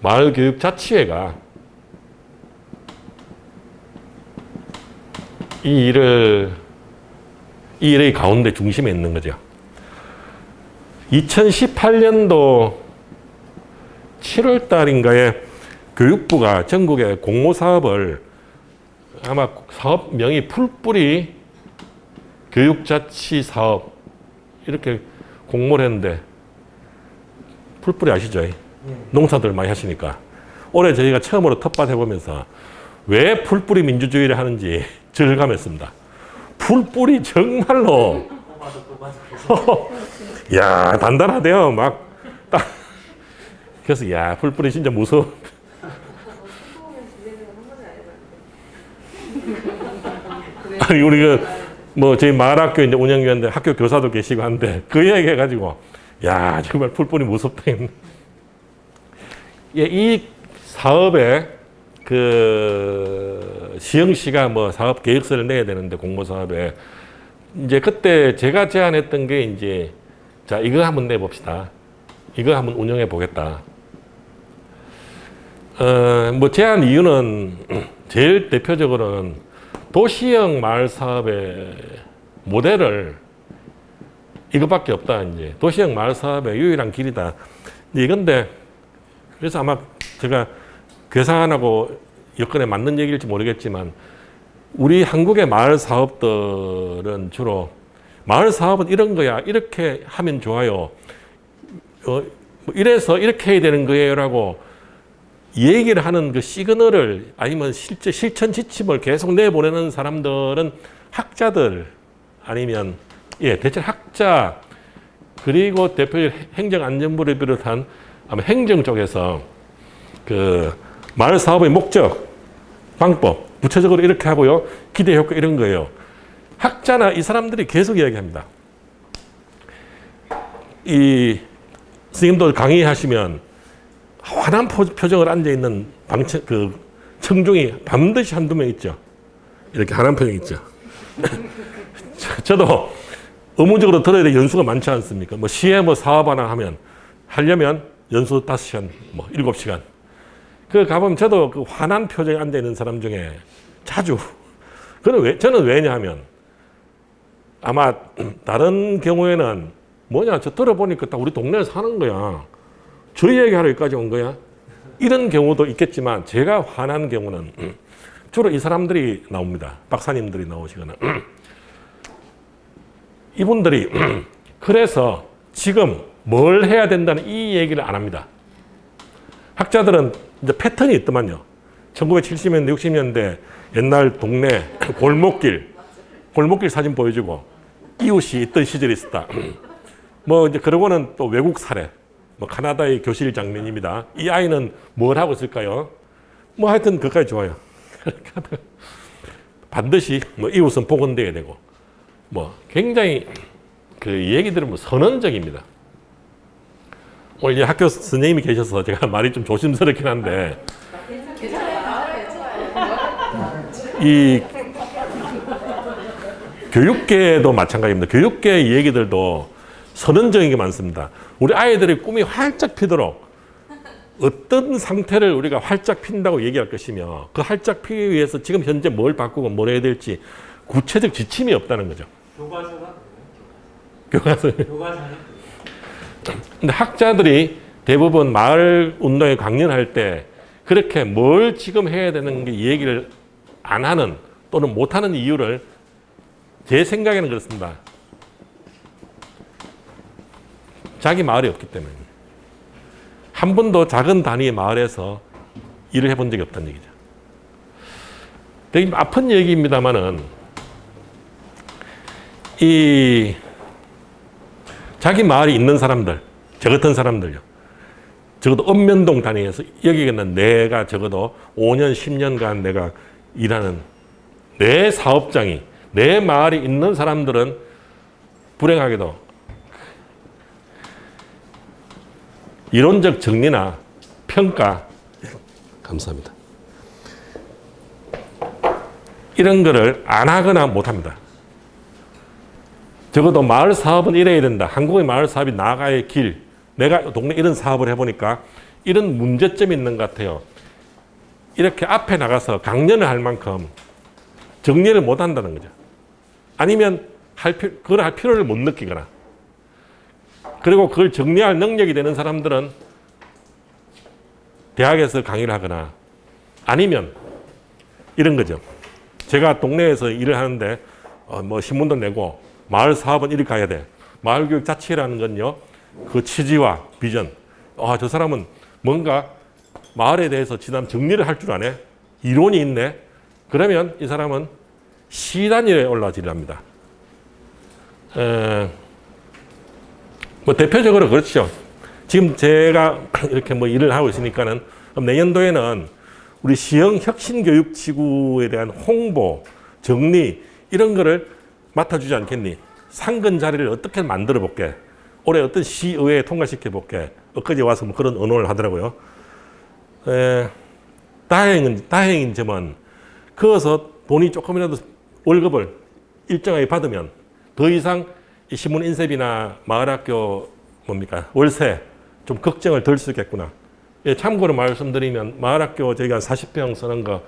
마을 교육 자치회가 이 일의 가운데 중심에 있는 거죠. 2018년도 7월 달인가에 교육부가 전국의 공모사업을 아마 사업명이 풀뿌리 교육자치사업 이렇게 공모를 했는데 풀뿌리 아시죠? 농사들 많이 하시니까. 올해 저희가 처음으로 텃밭 해보면서 왜 풀뿌리 민주주의를 하는지 절감했습니다. 풀뿌리 정말로 야 단단하대요. 막 딱. 그래서 야 풀뿌리 진짜 무서워. 아니 우리 저희 마을학교 이제 운영위원들 학교 교사도 계시고 한데 그 얘기 해가지고 야 정말 풀뿌리 무섭다. 이 사업에 그 시흥시가 사업 계획서를 내야 되는데 공모사업에 이제 그때 제가 제안했던 게 이제 자 이거 한번 내봅시다. 이거 한번 운영해 보겠다. 제안 이유는 제일 대표적으로는 도시형 마을 사업의 모델을 이것밖에 없다. 이제 도시형 마을 사업의 유일한 길이다. 이건데 그래서 아마 제가 괴상하고 여건에 맞는 얘기일지 모르겠지만 우리 한국의 마을 사업들은 주로 마을 사업은 이런 거야. 이렇게 하면 좋아요. 이래서 이렇게 해야 되는 거예요라고 얘기를 하는 그 시그널을 아니면 실제 실천 지침을 계속 내보내는 사람들은 학자들 아니면 대체 학자 그리고 대표적 행정안전부를 비롯한 아마 행정 쪽에서 그 마을 사업의 목적, 방법, 구체적으로 이렇게 하고요. 기대 효과 이런 거예요. 학자나 이 사람들이 계속 이야기합니다. 이 스님들 강의하시면 환한 표정을 앉아있는 청중이 반드시 한두 명 있죠. 이렇게 환한 표정 있죠. 저도 의무적으로 들어야 될 연수가 많지 않습니까? 뭐 시에 뭐 사업 하나 하려면 연수 5시간, 뭐 7시간. 그 가보면 저도 그 환한 표정에 앉아 있는 사람 중에 자주. 저는 왜냐하면 아마 다른 경우에는 뭐냐, 저 들어보니까 딱 우리 동네에 사는 거야. 저 얘기하러 여기까지 온 거야. 이런 경우도 있겠지만 제가 화난 경우는 주로 이 사람들이 나옵니다. 박사님들이 나오시거나. 이분들이 그래서 지금 뭘 해야 된다는 이 얘기를 안 합니다. 학자들은 이제 패턴이 있더만요. 1970년대, 60년대 옛날 동네 골목길 사진 보여주고 이웃이 있던 시절이 있었다. 뭐 이제 그러고는 또 외국 사례, 뭐 카나다의 교실 장면입니다. 이 아이는 뭘 하고 있을까요? 뭐 하여튼 그까지 좋아요. 반드시 뭐 이웃은 복원돼야 되고 뭐 굉장히 그 얘기 들으면 선언적입니다. 오늘 이제 학교 선생님이 계셔서 제가 말이 좀 조심스럽긴 한데 이 교육계도 마찬가지입니다. 교육계 얘기들도 선언적인 게 많습니다. 우리 아이들의 꿈이 활짝 피도록 어떤 상태를 우리가 활짝 핀다고 얘기할 것이며 그 활짝 피기 위해서 지금 현재 뭘 바꾸고 뭘 해야 될지 구체적 지침이 없다는 거죠. 교과서는? 근데 학자들이 대부분 마을 운동에 강연할 때 그렇게 뭘 지금 해야 되는 게 얘기를 안 하는 또는 못 하는 이유를 제 생각에는 그렇습니다. 자기 마을이 없기 때문에. 한 번도 작은 단위의 마을에서 일을 해본 적이 없다는 얘기죠. 되게 아픈 얘기입니다만은 이 자기 마을이 있는 사람들, 저 같은 사람들요. 적어도 읍면동 단위에서 여기는 내가 적어도 5년, 10년간 내가 일하는 내 사업장이 내 마을이 있는 사람들은 불행하게도 이론적 정리나 평가 감사합니다. 이런 거를 안 하거나 못 합니다. 적어도 마을 사업은 이래야 된다. 한국의 마을 사업이 나아가야 할 길. 내가 동네 이런 사업을 해보니까 이런 문제점이 있는 것 같아요. 이렇게 앞에 나가서 강연을 할 만큼 정리를 못 한다는 거죠. 아니면 그걸 할 필요를 못 느끼거나 그리고 그걸 정리할 능력이 되는 사람들은 대학에서 강의를 하거나 아니면 이런 거죠. 제가 동네에서 일을 하는데 뭐 신문도 내고 마을 사업은 이리 가야 돼. 마을교육 자체라는 건요. 그 취지와 비전. 저 사람은 뭔가 마을에 대해서 지난 정리를 할 줄 아네. 이론이 있네. 그러면 이 사람은 시 단위에 올라가서 일을 합니다. 뭐 대표적으로 그렇죠. 지금 제가 이렇게 뭐 일을 하고 있으니까는 내년도에는 우리 시형 혁신교육지구에 대한 홍보, 정리 이런 거를 맡아주지 않겠니? 상근 자리를 어떻게 만들어 볼게. 올해 어떤 시의회에 통과시켜 볼게. 엊그제 와서 뭐 그런 의논을 하더라고요. 다행인 점은 그어서 돈이 조금이라도 월급을 일정하게 받으면 더 이상 이 신문 인쇄비나 마을학교 월세 좀 걱정을 덜 수 있겠구나. 예, 참고로 말씀드리면 마을학교 저희가 40평 쓰는 거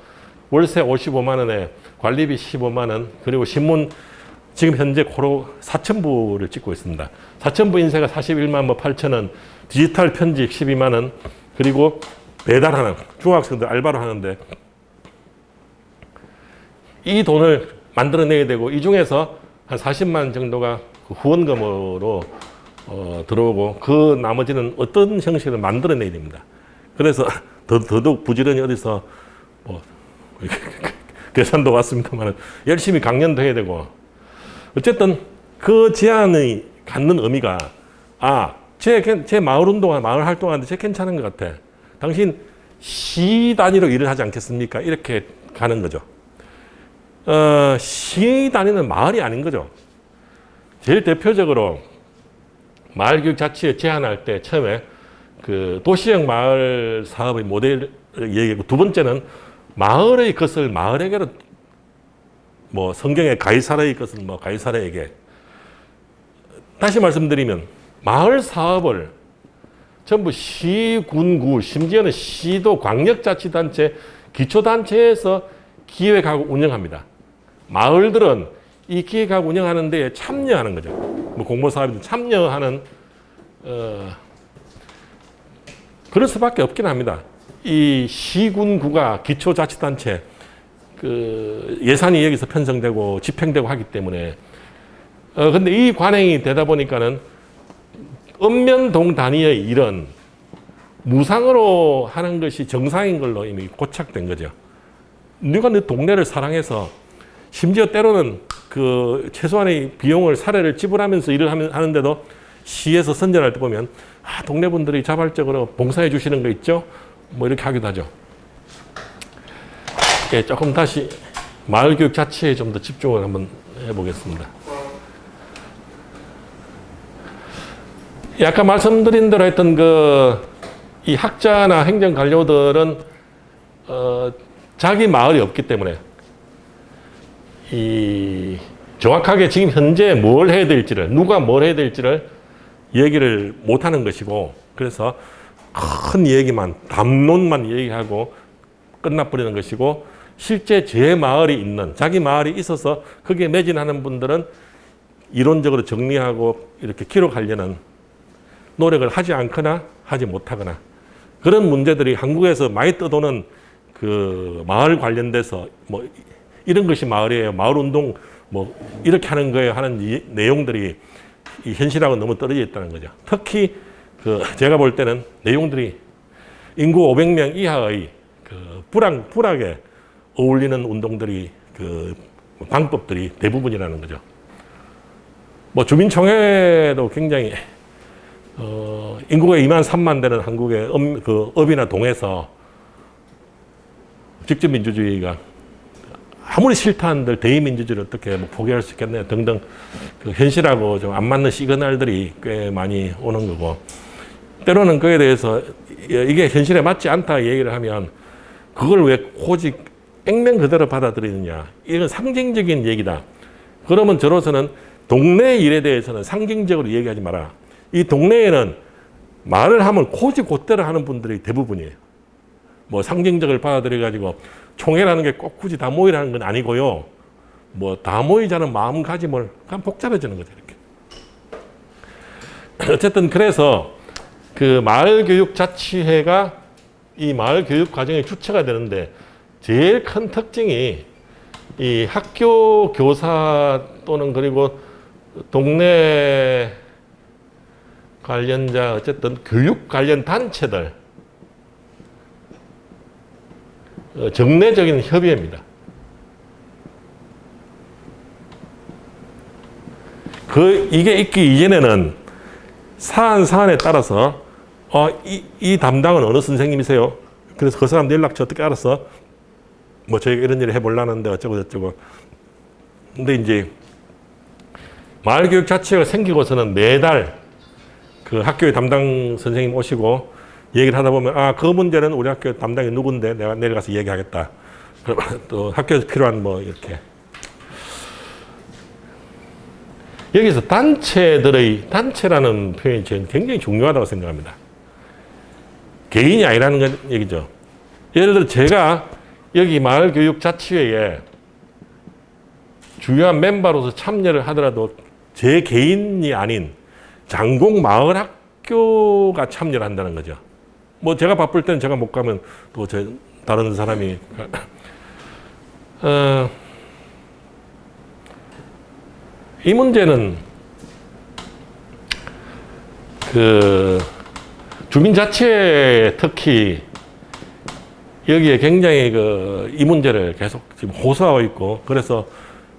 월세 55만 원에 관리비 15만 원 그리고 신문 지금 현재 고로 4,000부를 찍고 있습니다. 4,000부 인쇄가 41만 8천 원, 디지털 편집 12만 원, 그리고 배달하는 중학생들 알바로 하는데 이 돈을 만들어내야 되고 이 중에서 한 40만 정도가 후원금으로 들어오고 그 나머지는 어떤 형식으로 만들어내야 됩니다. 그래서 더더욱 부지런히 어디서 뭐 계산도 왔습니다만 열심히 강연도 해야 되고 어쨌든 그 제안이 갖는 의미가 제 마을 운동화 마을 활동하는데 쟤 괜찮은 것 같아. 당신 시 단위로 일을 하지 않겠습니까? 이렇게 가는 거죠. 시 단위는 마을이 아닌 거죠. 제일 대표적으로 마을교육자치에 제안할 때 처음에 그 도시형 마을 사업의 모델을 얘기하고 두 번째는 마을의 것을 마을에게로 뭐 성경에 가이사라의 것은 뭐 가이사라에게 다시 말씀드리면 마을 사업을 전부 시, 군, 구, 심지어는 시도, 광역자치단체, 기초단체에서 기획하고 운영합니다. 마을들은 이 기획하고 운영하는 데에 참여하는 거죠. 뭐 공모사업이든 참여하는 그럴 수밖에 없긴 합니다. 이 시군구가 기초자치단체 그 예산이 여기서 편성되고 집행되고 하기 때문에 근데 이 관행이 되다 보니까는 읍면동 단위의 일은 무상으로 하는 것이 정상인 걸로 이미 고착된 거죠. 누가 내 동네를 사랑해서 심지어 때로는 그 최소한의 비용을 사례를 지불하면서 일을 하는데도 시에서 선전할 때 보면 동네 분들이 자발적으로 봉사해 주시는 거 있죠? 뭐 이렇게 하기도 하죠. 예, 조금 다시 마을교육 자체에 좀 더 집중을 한번 해보겠습니다. 아까 말씀드린 대로 했던 이 학자나 행정관료들은 자기 마을이 없기 때문에 정확하게 지금 현재 뭘 해야 될지를 누가 뭘 해야 될지를 얘기를 못하는 것이고 그래서 큰 얘기만 담론만 얘기하고 끝나버리는 것이고 실제 제 마을이 있는 자기 마을이 있어서 거기에 매진하는 분들은 이론적으로 정리하고 이렇게 기록하려는 노력을 하지 않거나 하지 못하거나 그런 문제들이 한국에서 많이 떠도는 그 마을 관련돼서 뭐 이런 것이 마을이에요. 마을 운동 뭐 이렇게 하는 거예요 하는 내용들이 이 현실하고 너무 떨어져 있다는 거죠. 특히 제가 볼 때는 내용들이 인구 500명 이하의 불악에 어울리는 운동들이 방법들이 대부분이라는 거죠. 뭐 주민총회도 굉장히 인구가 2만 3만 되는 한국의 읍이나 동에서 직접 민주주의가 아무리 싫다 한들 대의민주주의를 어떻게 뭐 포기할 수 있겠냐 등등 현실하고 좀 안 맞는 시그널들이 꽤 많이 오는 거고 때로는 그에 대해서 이게 현실에 맞지 않다 얘기를 하면 그걸 왜 오직 액면 그대로 받아들이느냐 이건 상징적인 얘기다. 그러면 저로서는 동네 일에 대해서는 상징적으로 얘기하지 마라. 이 동네에는 말을 하면 곧대로 하는 분들이 대부분이에요. 뭐 상징적을 받아들여가지고 총회라는 게 꼭 굳이 다 모이라는 건 아니고요. 뭐 다 모이자는 마음가짐을 그냥 복잡해지는 거죠. 이렇게. 어쨌든 그래서 그 마을교육자치회가 이 마을교육 과정의 주체가 되는데 제일 큰 특징이 이 학교 교사 또는 그리고 동네 관련자 어쨌든 교육 관련 단체들 정례적인 협의회입니다. 이게 있기 이전에는 사안에 따라서 이 담당은 어느 선생님이세요? 그래서 그 사람 연락처 어떻게 알았어? 뭐 저희가 이런 일을 해보려는데 어쩌고 저쩌고. 근데 이제 마을교육 자체가 생기고서는 매달 그 학교의 담당 선생님 오시고 얘기를 하다 보면 그 문제는 우리 학교 담당이 누군데 내가 내려가서 얘기하겠다. 그러면 또 학교에서 필요한 뭐 이렇게 여기서 단체라는 표현이 저는 굉장히 중요하다고 생각합니다. 개인이 아니라는 건 얘기죠. 예를 들어 제가 여기 마을교육자치회에 주요한 멤버로서 참여를 하더라도 제 개인이 아닌 장공 마을학교가 참여를 한다는 거죠. 뭐 제가 바쁠 때는 제가 못 가면 또 다른 사람이 이 문제는 주민자치회 특히 여기에 굉장히 이 문제를 계속 지금 호소하고 있고 그래서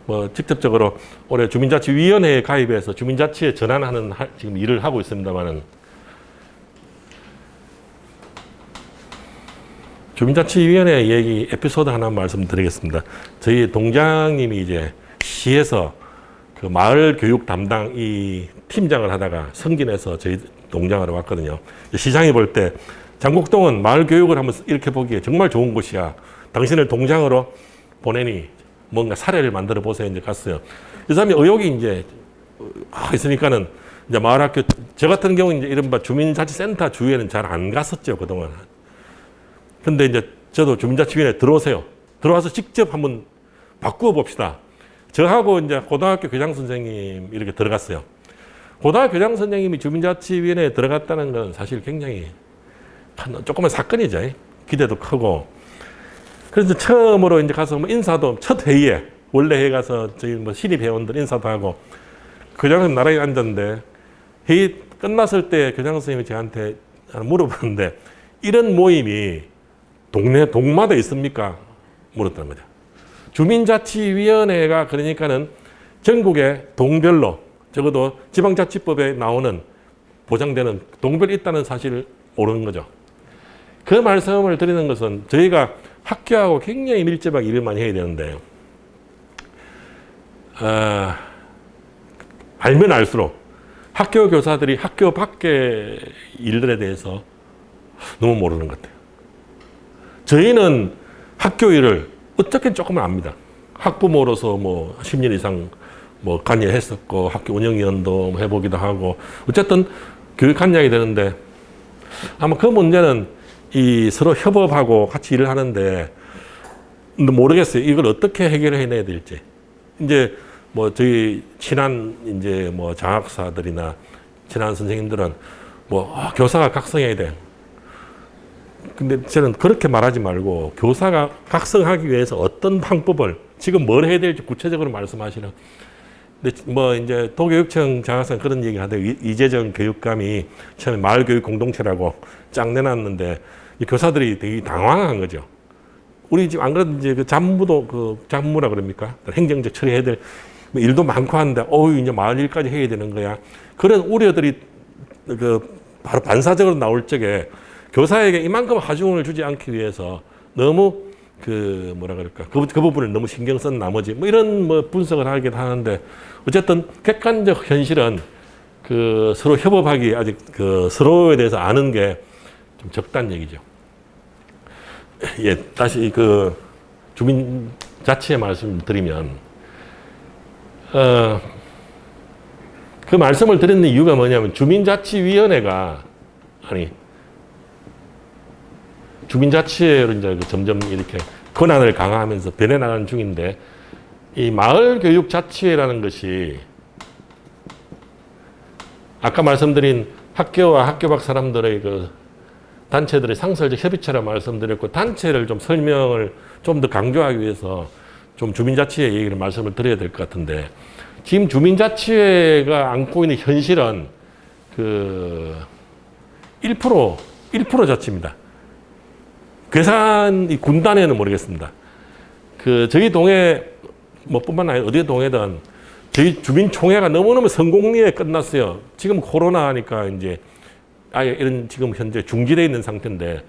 뭐 직접적으로 올해 주민자치위원회에 가입해서 주민자치에 전환하는 지금 일을 하고 있습니다만은 주민자치위원회 얘기 에피소드 하나 말씀드리겠습니다. 저희 동장님이 이제 시에서 그 마을 교육 담당 이 팀장을 하다가 승진해서 저희 동장으로 왔거든요. 시장이 볼 때 장곡동은 마을 교육을 한번 이렇게 보기에 정말 좋은 곳이야. 당신을 동장으로 보내니 뭔가 사례를 만들어 보세요. 이제 갔어요. 이 사람이 의욕이 이제 있으니까는 이제 마을학교, 저 같은 경우는 이제 이른바 주민자치센터 주위에는 잘 안 갔었죠, 그동안. 근데 이제 저도 주민자치위원회에 들어오세요. 들어와서 직접 한번 바꾸어 봅시다. 저하고 이제 고등학교 교장 선생님 이렇게 들어갔어요. 고등학교 교장 선생님이 주민자치위원회에 들어갔다는 건 사실 굉장히 조그만 사건이죠. 기대도 크고. 그래서 처음으로 이제 가서 뭐 인사도 첫 회의에 원래 회에 가서 저희 뭐 신입 회원들 인사도 하고 교장 선생님 나란히 앉았는데 회의 끝났을 때 교장 선생님이 저한테 물어보는데 이런 모임이 동마다 있습니까? 물었다는 거죠. 주민자치위원회가 그러니까는 전국의 동별로 적어도 지방자치법에 나오는 보장되는 동별이 있다는 사실을 모르는 거죠. 그 말씀을 드리는 것은 저희가 학교하고 굉장히 밀접하게 일을 많이 해야 되는데 알면 알수록 학교 교사들이 학교 밖의 일들에 대해서 너무 모르는 것 같아요. 저희는 학교 일을 어떻게 조금은 압니다. 학부모로서 뭐 10년 이상 뭐 관여했었고 학교 운영위원도 해보기도 하고 어쨌든 교육 관여하게 되는데 아마 그 문제는 이 서로 협업하고 같이 일을 하는데 모르겠어요. 이걸 어떻게 해결해내야 될지. 이제 뭐 저희 친한 이제 뭐 장학사들이나 친한 선생님들은 뭐 교사가 각성해야 돼. 근데 저는 그렇게 말하지 말고 교사가 각성하기 위해서 어떤 방법을 지금 뭘 해야 될지 구체적으로 말씀하시는. 근데 뭐 이제 도교육청 장학생 그런 얘기 하대요. 이재정 교육감이 처음에 마을교육 공동체라고 짱 내놨는데 이 교사들이 되게 당황한 거죠. 우리 지금 안 그래도 이제 그 잡무도 그 잡무라 그럽니까? 행정적 처리해야 될 뭐 일도 많고 한데 이제 마을 일까지 해야 되는 거야. 그런 우려들이 그 바로 반사적으로 나올 적에 교사에게 이만큼 하중을 주지 않기 위해서 너무 그 뭐라 그럴까 그 부분을 너무 신경 쓴 나머지 뭐 이런 뭐 분석을 하긴 하는데 어쨌든 객관적 현실은 그 서로 협업하기 아직 그 서로에 대해서 아는 게 좀 적다는 얘기죠. 예, 다시 그 주민자치의 말씀을 드리면 그 말씀을 드리는 이유가 뭐냐면 주민자치위원회가 주민자치로 이제 점점 이렇게 권한을 강화하면서 변해나가는 중인데 이 마을교육자치회라는 것이 아까 말씀드린 학교와 학교 밖 사람들의 그 단체들의 상설적 협의체라 말씀드렸고 단체를 좀 설명을 좀 더 강조하기 위해서 좀 주민자치회 얘기를 말씀을 드려야 될 것 같은데 지금 주민자치회가 안고 있는 현실은 그 1% 자치입니다. 괴산 군단에는 모르겠습니다. 그 저희 동에 뭐 뿐만 아니라 어디 동에든 저희 주민총회가 너무너무 성공리에 끝났어요. 지금 코로나 하니까 이제 아예 이런 지금 현재 중지되어 있는 상태인데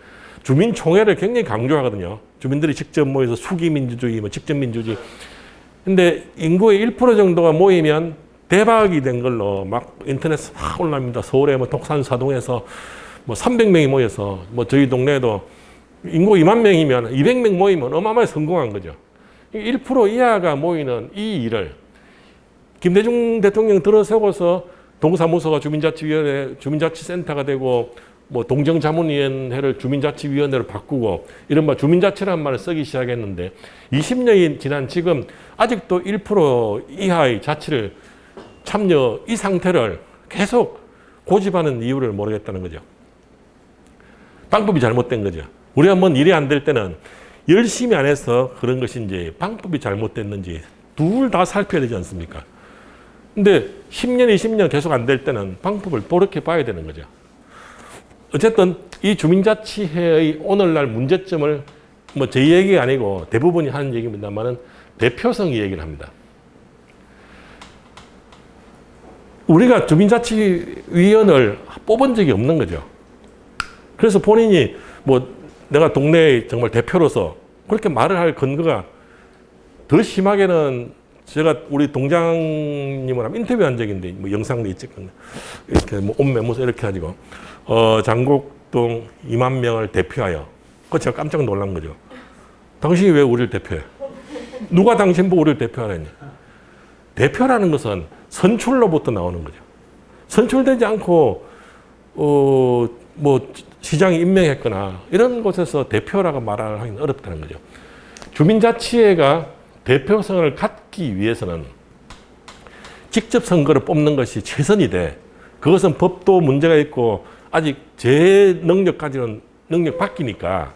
주민총회를 굉장히 강조하거든요. 주민들이 직접 모여서 수기민주주의, 뭐 직접민주주의. 근데 인구의 1% 정도가 모이면 대박이 된 걸로 막 인터넷에 막 올라옵니다. 서울에 뭐 독산사동에서 뭐 300명이 모여서 뭐 저희 동네에도 인구 2만 명이면 200명 모이면 어마어마하게 성공한 거죠. 1% 이하가 모이는 이 일을 김대중 대통령 들어서고서 동사무소가 주민자치위원회, 주민자치센터가 되고 뭐 동정자문위원회를 주민자치위원회로 바꾸고 이른바 주민자치라는 말을 쓰기 시작했는데 20년이 지난 지금 아직도 1% 이하의 자치를 참여 이 상태를 계속 고집하는 이유를 모르겠다는 거죠. 방법이 잘못된 거죠. 우리가 뭔 일이 안 될 때는 열심히 안 해서 그런 것인지 방법이 잘못됐는지 둘 다 살펴야 되지 않습니까? 근데 10년, 20년 계속 안 될 때는 방법을 또렇게 봐야 되는 거죠. 어쨌든 이 주민자치회의 오늘날 문제점을 뭐 제 얘기가 아니고 대부분이 하는 얘기입니다만은 대표성이 얘기를 합니다. 우리가 주민자치위원을 뽑은 적이 없는 거죠. 그래서 본인이 뭐 내가 동네의 정말 대표로서 그렇게 말을 할 근거가 더 심하게는 제가 우리 동장님을 인터뷰한 적이 있는데 뭐 영상도 있지 이렇게 뭐 옷매무새 이렇게 가지고 장곡동 2만 명을 대표하여 그 제가 깜짝 놀란 거죠. 당신이 왜 우리를 대표해? 누가 당신 보고 우리를 대표하라니? 대표라는 것은 선출로부터 나오는 거죠. 선출되지 않고 뭐 시장이 임명했거나 이런 곳에서 대표라고 말하기는 어렵다는 거죠. 주민자치회가 대표성을 갖기 위해서는 직접 선거를 뽑는 것이 최선이 돼. 그것은 법도 문제가 있고 아직 제 능력까지는 능력 바뀌니까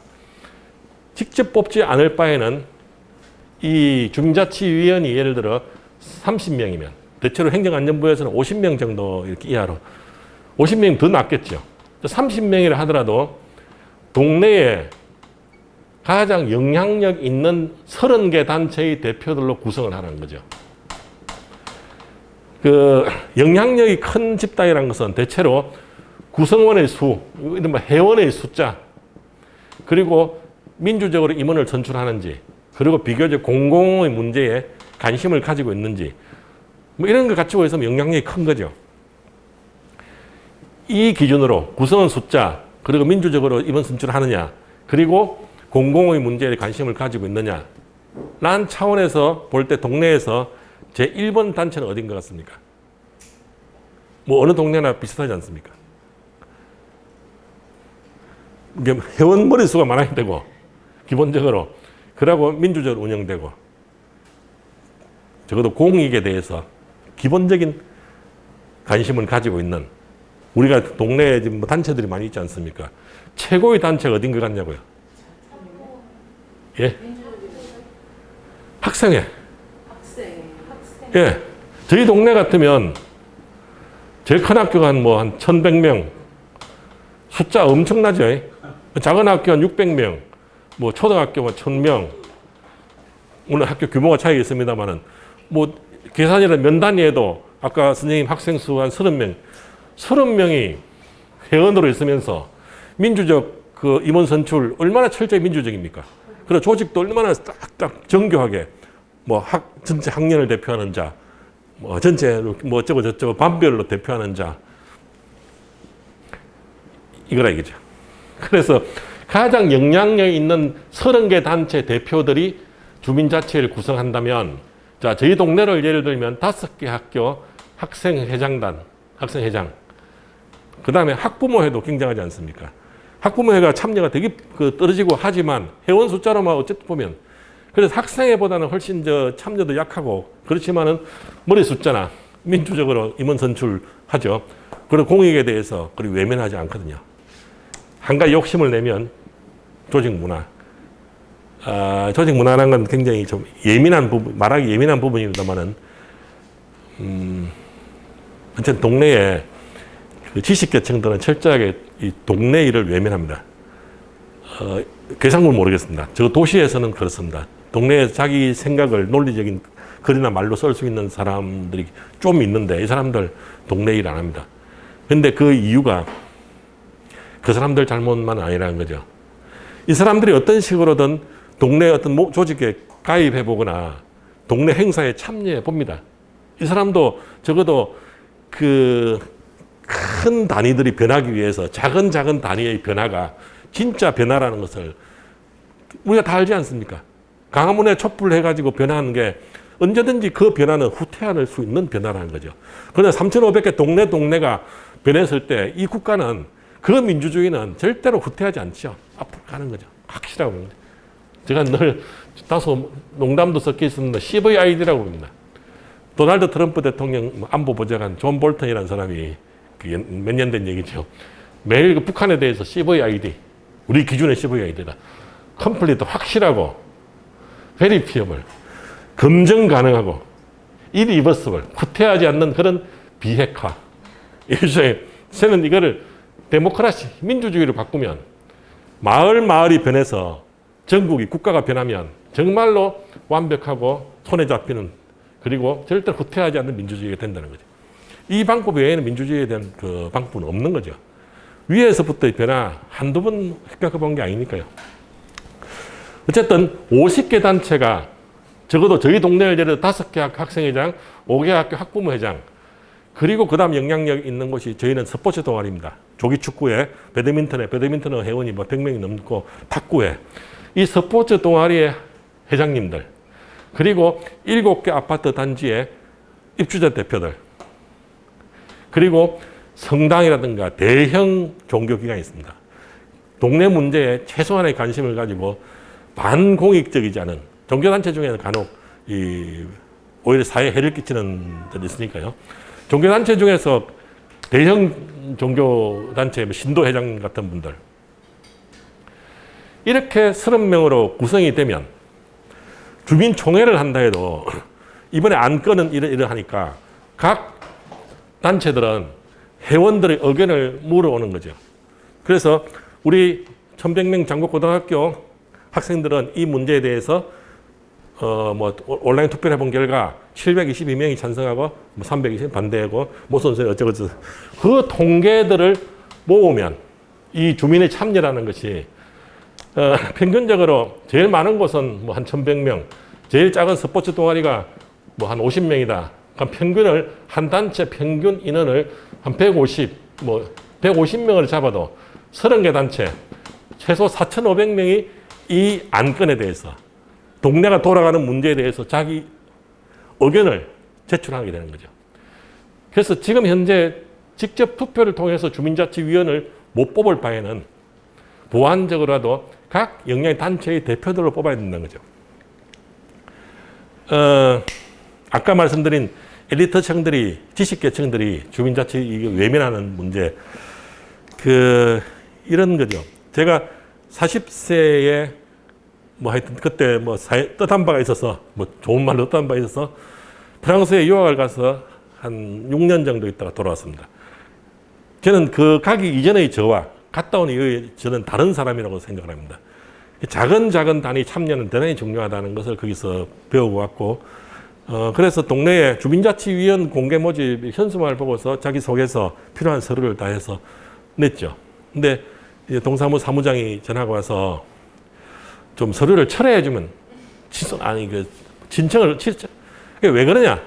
직접 뽑지 않을 바에는 이 주민자치위원이 예를 들어 30명이면 대체로 행정안전부에서는 50명 정도 이렇게 이하로 50명이면 더 낫겠죠. 30명이라 하더라도 동네에 가장 영향력 있는 30개 단체의 대표들로 구성을 하는 거죠. 그 영향력이 큰 집단이라는 것은 대체로 구성원의 수, 이른바 회원의 숫자, 그리고 민주적으로 임원을 선출하는지, 그리고 비교적 공공의 문제에 관심을 가지고 있는지, 뭐 이런 걸 갖추고 있으면 영향력이 큰 거죠. 이 기준으로 구성원 숫자, 그리고 민주적으로 임원 선출하느냐, 그리고 공공의 문제에 관심을 가지고 있느냐, 라는 차원에서 볼 때 동네에서 제1번 단체는 어딘 것 같습니까? 뭐 어느 동네나 비슷하지 않습니까? 회원 머릿수가 많아야 되고 기본적으로 그러고 민주적으로 운영되고 적어도 공익에 대해서 기본적인 관심을 가지고 있는 우리가 동네에 지금 뭐 단체들이 많이 있지 않습니까? 최고의 단체가 어딘 것 같냐고요? 예? 학생회. 예. 저희 동네 같으면 제일 큰 학교가 한 1,100명. 숫자 엄청나죠? 작은 학교 한 600명. 뭐 초등학교 1,000명. 오늘 학교 규모가 차이가 있습니다만은 뭐 계산이라 면 단위에도 아까 선생님 학생 수 한 30명. 30명이 회원으로 있으면서 민주적 그 임원 선출 얼마나 철저히 민주적입니까? 그리고 조직도 얼마나 딱딱 정교하게 뭐 전체 학년을 대표하는 자, 뭐 전체 뭐 어쩌고 저쩌고 반별로 대표하는 자, 이거라 이거죠. 그래서 가장 영향력 있는 30개 단체 대표들이 주민자치회를 구성한다면, 자, 저희 동네를 예를 들면 5개 학교 학생회장단, 학생회장, 그 다음에 학부모회도 굉장하지 않습니까? 학부모회가 참여가 되게 떨어지고 하지만 회원 숫자로만 어쨌든 보면, 그래서 학생회보다는 훨씬 참여도 약하고 그렇지만은 머리 숫자나 민주적으로 임원 선출하죠. 그리고 공익에 대해서 그리고 외면하지 않거든요. 한 가지 욕심을 내면 조직 문화. 조직 문화라는 건 굉장히 좀 예민한 부분, 말하기 예민한 부분입니다만은, 어쨌든 동네에 그 지식계층들은 철저하게 이 동네 일을 외면합니다. 괴상을 모르겠습니다. 저 도시에서는 그렇습니다. 동네에 자기 생각을 논리적인 글이나 말로 쓸 수 있는 사람들이 좀 있는데 이 사람들 동네 일 안 합니다. 근데 그 이유가 그 사람들 잘못만 아니라는 거죠. 이 사람들이 어떤 식으로든 동네 어떤 조직에 가입해 보거나 동네 행사에 참여해 봅니다. 이 사람도 적어도 그 큰 단위들이 변하기 위해서 작은 단위의 변화가 진짜 변화라는 것을 우리가 다 알지 않습니까? 강화문에 촛불 해가지고 변화하는 게 언제든지 그 변화는 후퇴할 수 있는 변화라는 거죠. 그러나 3,500개 동네가 변했을 때 이 국가는 그 민주주의는 절대로 후퇴하지 않죠. 앞으로 가는 거죠. 확실하고 봅니다. 제가 늘 다소 농담도 섞여 있습니다. CVID라고 봅니다. 도널드 트럼프 대통령 안보보좌관 존 볼턴이라는 사람이 몇 년 된 얘기죠. 매일 그 북한에 대해서 CVID, 우리 기준의 CVID다. 컴플리트 확실하고, 베리피어블, 검증 가능하고, irreversible, 후퇴하지 않는 그런 비핵화. 일종의, 저는 이거를 데모크라시, 민주주의로 바꾸면, 마을이 변해서 전국이, 국가가 변하면 정말로 완벽하고 손에 잡히는, 그리고 절대 후퇴하지 않는 민주주의가 된다는 거죠. 이 방법 외에는 민주주의에 대한 그 방법은 없는 거죠. 위에서부터의 변화 한두 번 생각해 본 게 아니니까요. 어쨌든 50개 단체가 적어도 저희 동네를 예를 들어 5개 학생회장, 5개 학교 학부모회장, 그리고 그 다음 영향력 있는 곳이 저희는 스포츠 동아리입니다. 조기축구회, 배드민턴 회원이 100명이 넘고 탁구회. 이 스포츠 동아리의 회장님들, 그리고 7개 아파트 단지의 입주자 대표들, 그리고 성당이라든가 대형 종교기관이 있습니다. 동네 문제에 최소한의 관심을 가지고 반공익적이지 않은 종교단체 중에는 간혹 오히려 사회에 해를 끼치는 데도 있으니까요. 종교단체 중에서 대형 종교단체 신도회장 같은 분들 이렇게 30명으로 구성이 되면 주민총회를 한다 해도 이번에 안건은 이러하니까 각 단체들은 회원들의 의견을 물어오는 거죠. 그래서 우리 1100명 장곡고등학교 학생들은 이 문제에 대해서 온라인 투표를 해본 결과 722명이 찬성하고 320명 반대하고 선생님 어쩌고저쩌고 그 통계들을 모으면 이 주민의 참여라는 것이 평균적으로 제일 많은 곳은 한 1100명, 제일 작은 스포츠 동아리가 한 50명이다. 그럼 평균을 한 단체 평균 인원을 한 150명을 잡아도 30개 단체 최소 4,500명이 이 안건에 대해서 동네가 돌아가는 문제에 대해서 자기 의견을 제출하게 되는 거죠. 그래서 지금 현재 직접 투표를 통해서 주민자치위원을 못 뽑을 바에는 보완적으로라도 각 영향 단체의 대표들을 뽑아야 된다는 거죠. 아까 말씀드린 엘리트층들이, 지식계층들이 주민자치 외면하는 문제, 이런 거죠. 제가 40세에 하여튼 그때 뜻한 바가 있어서, 좋은 말로 뜻한 바가 있어서 프랑스에 유학을 가서 한 6년 정도 있다가 돌아왔습니다. 저는 가기 이전의 저와 갔다 온 이후에 저는 다른 사람이라고 생각을 합니다. 작은 단위 참여는 대단히 중요하다는 것을 거기서 배우고 왔고, 그래서 동네에 주민자치위원 공개 모집 현수막을 보고서 자기소개서 필요한 서류를 다 해서 냈죠. 근데 이제 동사무 사무장이 전화가 와서 좀 서류를 철회해주면 진청을 왜 그러냐?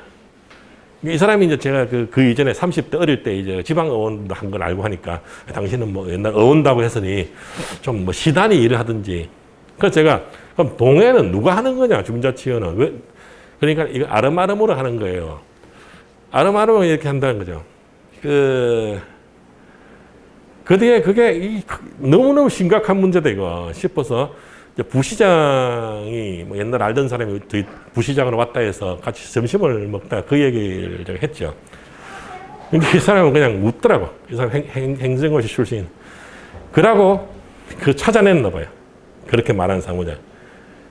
이 사람이 이제 제가 그 이전에 30대 어릴 때 이제 지방의원도 한 걸 알고 하니까 당신은 옛날 의원다고 했으니 좀 시단이 일을 하든지. 그래서 제가 그럼 동해는 누가 하는 거냐? 주민자치위원은 왜? 그러니까 이거 아름아름으로 하는 거예요. 아름아름 이렇게 한다는 거죠. 그게 너무너무 심각한 문제다 이거 싶어서 부시장이 옛날 알던 사람이 저희 부시장으로 왔다 해서 같이 점심을 먹다 그 얘기를 제가 했죠. 근데 이 사람은 그냥 웃더라고. 이 사람 행정고시 출신. 그러고 찾아냈나 봐요. 그렇게 말하는 사무장.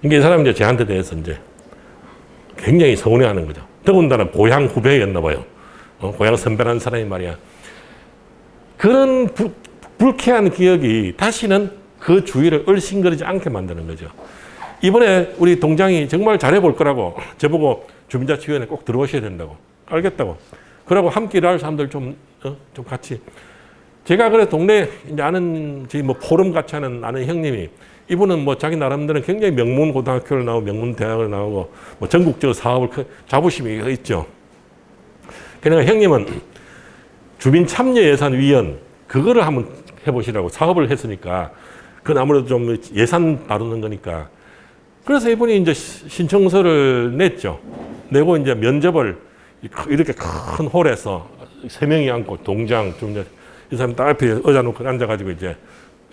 그러니까 이 사람은 이제 저한테 대해서 이제 굉장히 서운해하는 거죠. 더군다나 고향 후배였나 봐요. 고향 선배라는 사람이 말이야. 그런 불쾌한 기억이 다시는 그 주위를 얼씬거리지 않게 만드는 거죠. 이번에 우리 동장이 정말 잘해볼 거라고 저보고 주민자치위원회 꼭 들어오셔야 된다고. 알겠다고. 그러고 함께 일할 사람들 좀 같이. 제가 그래 동네 이제 아는 포럼 같이 하는 아는 형님이 이분은 자기 나름대로 굉장히 명문 고등학교를 나오고 명문 대학을 나오고 전국적으로 사업을 자부심이 있죠. 그러니까 형님은 주민 참여 예산 위원 그거를 한번 해보시라고 사업을 했으니까 그건 아무래도 좀 예산 다루는 거니까. 그래서 이분이 이제 신청서를 냈죠. 내고 이제 면접을 이렇게 큰 홀에서 3명이 앉고 동장, 이 사람 딱 앞에 의자 놓고 앉아가지고 이제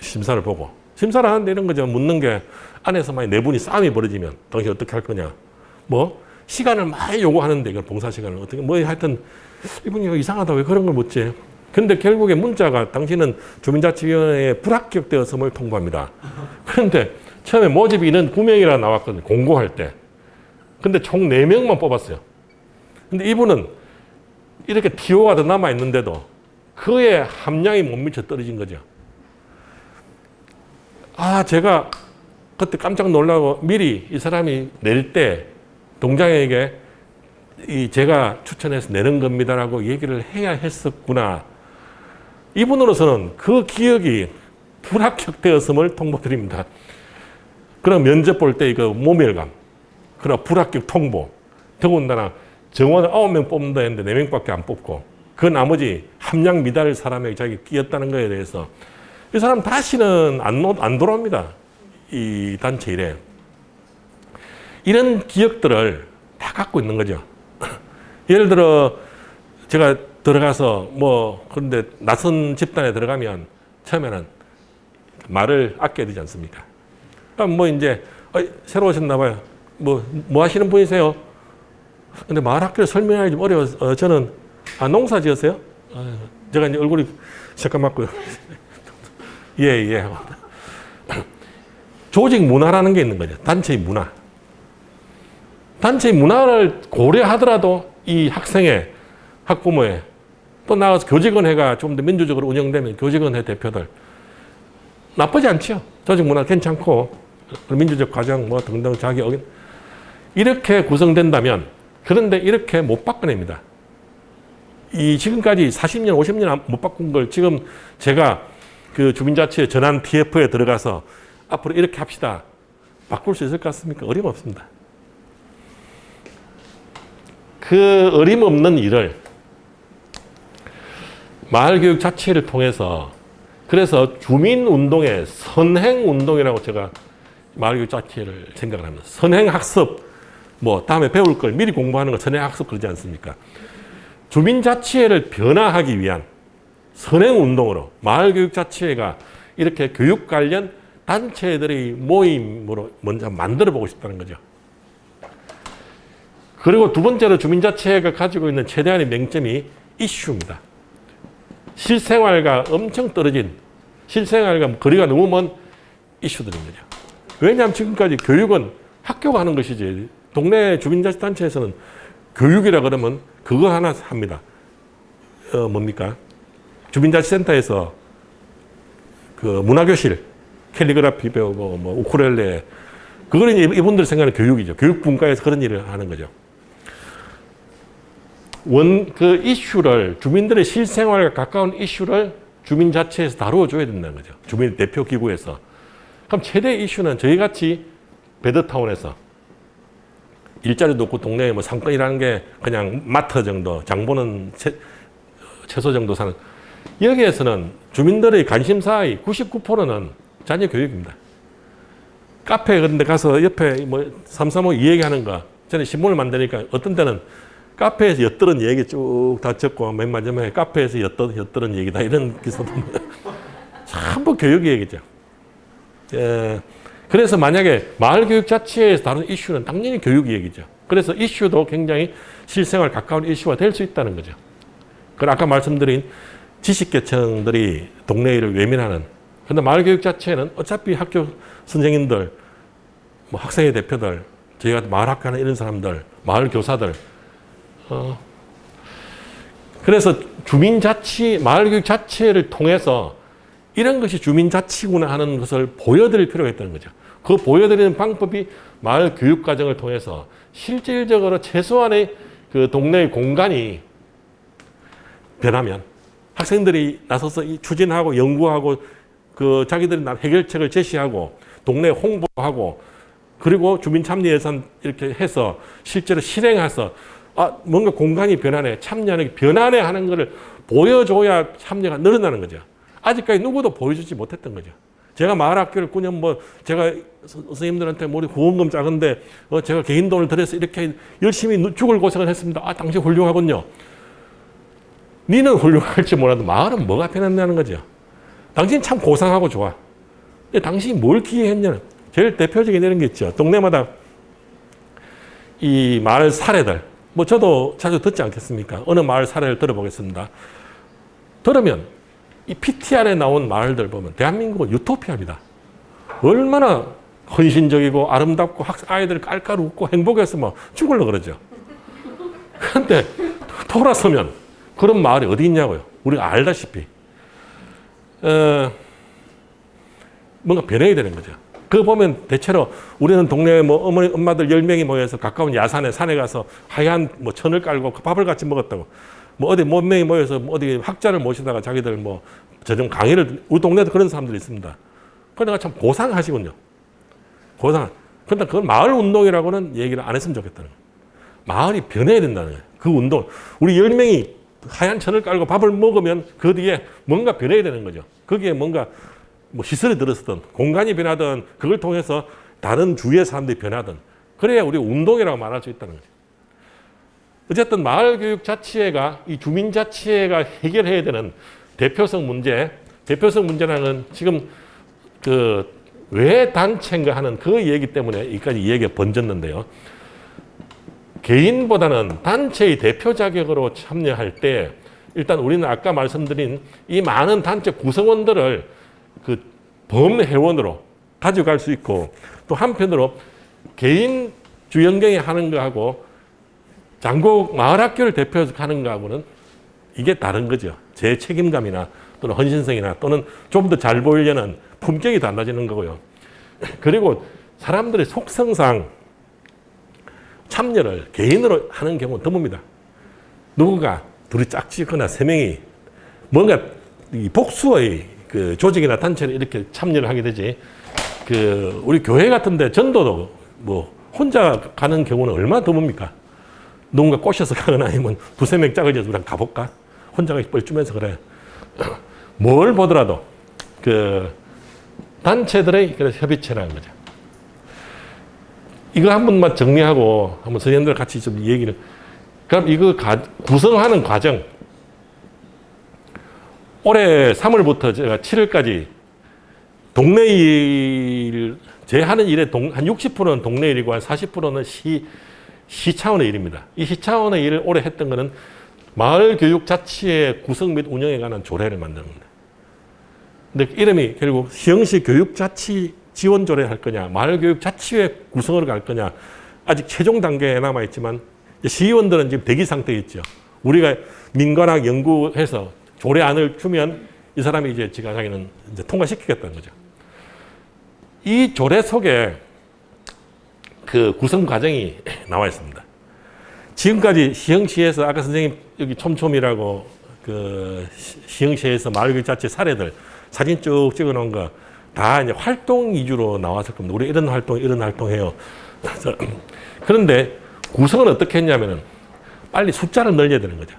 심사를 보고. 심사를 하는데 이런 거죠. 묻는 게 안에서 만약 네 분이 싸움이 벌어지면 당신 어떻게 할 거냐. 시간을 많이 요구하는데 이걸 봉사 시간을 어떻게, 하여튼 이분이 이상하다 왜 그런 걸 묻지. 근데 결국에 문자가 당신은 주민자치위원회에 불합격되었음을 통보합니다. 그런데 처음에 모집 인원 9명이라 나왔거든요. 공고할 때. 근데 총 4명만 뽑았어요. 근데 이분은 이렇게 TO가 더 남아있는데도 그의 함량이 못 미쳐 떨어진 거죠. 제가 그때 깜짝 놀라고 미리 이 사람이 낼 때 동장에게 제가 추천해서 내는 겁니다라고 얘기를 해야 했었구나. 이분으로서는 그 기억이 불합격되었음을 통보드립니다. 그럼 면접 볼 때 이거 모멸감, 그럼 불합격 통보, 더군다나 정원을 9명 뽑는다 했는데 4명밖에 안 뽑고 그 나머지 함량 미달 사람에게 자기 끼었다는 거에 대해서 이 사람 다시는 안 돌아옵니다. 이 단체 일에. 이런 기억들을 다 갖고 있는 거죠. 예를 들어 제가 들어가서 뭐 그런데 낯선 집단에 들어가면 처음에는 말을 아껴야 되지 않습니까? 그럼 뭐 이제 새로 오셨나 봐요. 뭐 하시는 분이세요? 근데 말학교를 설명하기 좀 어려워서 저는 농사 지었어요? 제가 이제 얼굴이 새까맣고요. 예. 조직 문화라는 게 있는 거죠. 단체의 문화. 단체의 문화를 고려하더라도 이 학생의 학부모의 또 나가서 교직원회가 좀 더 민주적으로 운영되면 교직원회 대표들 나쁘지 않죠. 조직 문화 괜찮고 민주적 과정 뭐 등등 자기 의견 이렇게 구성된다면 그런데 이렇게 못 바꿔냅니다. 이 지금까지 40년, 50년 못 바꾼 걸 지금 제가 그 주민자치 전환 TF에 들어가서 앞으로 이렇게 합시다. 바꿀 수 있을 것 같습니까? 어림없습니다. 그 어림없는 일을 마을교육 자체를 통해서 그래서 주민운동의 선행운동이라고 제가 마을교육 자체를 생각을 합니다. 선행학습, 뭐 다음에 배울 걸 미리 공부하는 거 선행학습 그러지 않습니까? 주민자치회를 변화하기 위한 선행운동으로 마을교육자치회가 이렇게 교육 관련 단체들의 모임으로 먼저 만들어 보고 싶다는 거죠. 그리고 두 번째로 주민자치회가 가지고 있는 최대한의 맹점이 이슈입니다. 실생활과 엄청 떨어진 실생활과 거리가 너무 먼 이슈들인 거죠. 왜냐하면 지금까지 교육은 학교가 하는 것이지 동네 주민자치단체에서는 교육이라 그러면 그거 하나 합니다. 뭡니까? 주민자치센터에서 그 문화교실, 캘리그라피 배우고 뭐 우쿨렐레 그거는 이분들 생각하는 교육이죠. 교육분과에서 그런 일을 하는 거죠. 그 이슈를 주민들의 실생활과 가까운 이슈를 주민자치에서 다루어줘야 된다는 거죠. 주민 대표 기구에서. 그럼 최대 이슈는 저희같이 베드타운에서 일자리도 없고 동네에 뭐 상권이라는 게 그냥 마트 정도, 장보는 채소 정도 사는 여기에서는 주민들의 관심사의 99%는 자녀 교육입니다. 카페 그런 데 가서 옆에 뭐 335 이 얘기하는 거 전에 신문을 만드니까 어떤 때는 카페에서 엿들은 얘기 쭉 다 적고 맨 마지막에 카페에서 엿들은 얘기다 이런 기사도 전부 교육 얘기죠. 예. 그래서 만약에 마을교육자치회에서 다룬 이슈는 당연히 교육 얘기죠. 그래서 이슈도 굉장히 실생활 가까운 이슈가 될 수 있다는 거죠. 그리고 아까 말씀드린 지식계층들이 동네 일을 외면하는 그런데 마을교육자치회는 어차피 학교 선생님들, 뭐 학생회 대표들, 저희가 마을학교 하는 이런 사람들, 마을교사들 그래서 마을교육자치회를 통해서 이런 것이 주민자치구나 하는 것을 보여드릴 필요가 있다는 거죠. 그 보여드리는 방법이 마을 교육과정을 통해서 실질적으로 최소한의 그 동네의 공간이 변하면 학생들이 나서서 추진하고 연구하고 그 자기들이 해결책을 제시하고 동네 홍보하고 그리고 주민참여 예산 이렇게 해서 실제로 실행해서 뭔가 공간이 변하네, 참여하는 변하네 하는 것을 보여줘야 참여가 늘어나는 거죠. 아직까지 누구도 보여주지 못했던 거죠. 제가 마을학교를 9년 제가 선생님들한테 우리 후원금 작은데 제가 개인 돈을 들여서 이렇게 열심히 죽을 고생을 했습니다. 당신 훌륭하군요. 니는 훌륭할지 몰라도 마을은 뭐가 변했냐는 거죠. 당신 참 고상하고 좋아. 근데 당신이 뭘 기여했냐는 제일 대표적인 이런 게 있죠. 동네마다 이 마을 사례들 뭐 저도 자주 듣지 않겠습니까? 어느 마을 사례를 들어보겠습니다. 들으면 이 PTR에 나온 마을들 보면 대한민국은 유토피아입니다. 얼마나 헌신적이고 아름답고 아이들 깔깔 웃고 행복해서 뭐 죽으려고 그러죠. 그런데 돌아서면 그런 마을이 어디 있냐고요. 우리가 알다시피 뭔가 변해야 되는 거죠. 그거 보면 대체로 우리는 동네에 뭐 어머니 엄마들 10명이 모여서 가까운 야산에 산에 가서 하얀 뭐 천을 깔고 밥을 같이 먹었다고. 뭐 어디 몇 명이 모여서 뭐 어디 학자를 모시다가 자기들 뭐 저좀 강의를 우리 동네에도 그런 사람들이 있습니다. 그러니까 참 고상하시군요. 고상. 그런데 그건 마을 운동이라고는 얘기를 안 했으면 좋겠다는 거예요. 마을이 변해야 된다는 거예요. 그 운동. 우리 10명이 하얀 천을 깔고 밥을 먹으면 그 뒤에 뭔가 변해야 되는 거죠. 거기에 뭔가 뭐 시설이 들었든 공간이 변하든 그걸 통해서 다른 주위의 사람들이 변하든 그래야 우리 운동이라고 말할 수 있다는 거죠. 어쨌든 마을교육자치회가 이 주민자치회가 해결해야 되는 대표성 문제라는 건 지금 그 왜 단체인가 하는 그 얘기 때문에 여기까지 이 얘기가 번졌는데요. 개인보다는 단체의 대표 자격으로 참여할 때 일단 우리는 아까 말씀드린 이 많은 단체 구성원들을 그 범회원으로 가져갈 수 있고 또 한편으로 개인 주연경이 하는 거하고 장곡 마을학교를 대표해서 하는 거하고는 이게 다른 거죠. 제 책임감이나 또는 헌신성이나 또는 좀 더 잘 보이려는 품격이 달라지는 거고요. 그리고 사람들의 속성상 참여를 개인으로 하는 경우는 드뭅니다. 누군가 둘이 짝짓거나 세 명이 뭔가 이 복수의 그 조직이나 단체를 이렇게 참여를 하게 되지. 그 우리 교회 같은데 전도도 뭐 혼자 가는 경우는 얼마나 드뭅니까? 누군가 꼬셔서 가거나 아니면 두세 명 짝을 져서 가볼까? 혼자 가기 뻘쭘해서 그래. 뭘 보더라도 그 단체들의 그래서 협의체라는 거죠. 이거 한 번만 정리하고 한번 선생님들 같이 좀 얘기를. 그럼 이거 구성하는 과정. 올해 3월부터 제가 7월까지 동네 일, 제 하는 일의 한 60%는 동네 일이고 한 40%는 시 차원의 일입니다. 이 시 차원의 일을 올해 했던 거는 마을교육자치의 구성 및 운영에 관한 조례를 만드는 겁니다. 근데 이름이 결국 시흥시 교육자치 지원조례 할 거냐, 마을교육자치회 구성으로 갈 거냐, 아직 최종 단계에 남아있지만 시의원들은 지금 대기 상태에 있죠. 우리가 민관학 연구해서 조례안을 주면 이 사람이 이제 자기는 이제 통과시키겠다는 거죠. 이 조례 속에 그 구성 과정이 나와 있습니다. 지금까지 시흥시에서 아까 선생님 여기 촘촘이라고 그 시흥시에서 마을교육자치 사례들 사진 쭉 찍어 놓은 거 다 이제 활동 위주로 나왔을 겁니다. 우리 이런 활동 해요. 그런데 구성은 어떻게 했냐면은 빨리 숫자를 늘려야 되는 거죠.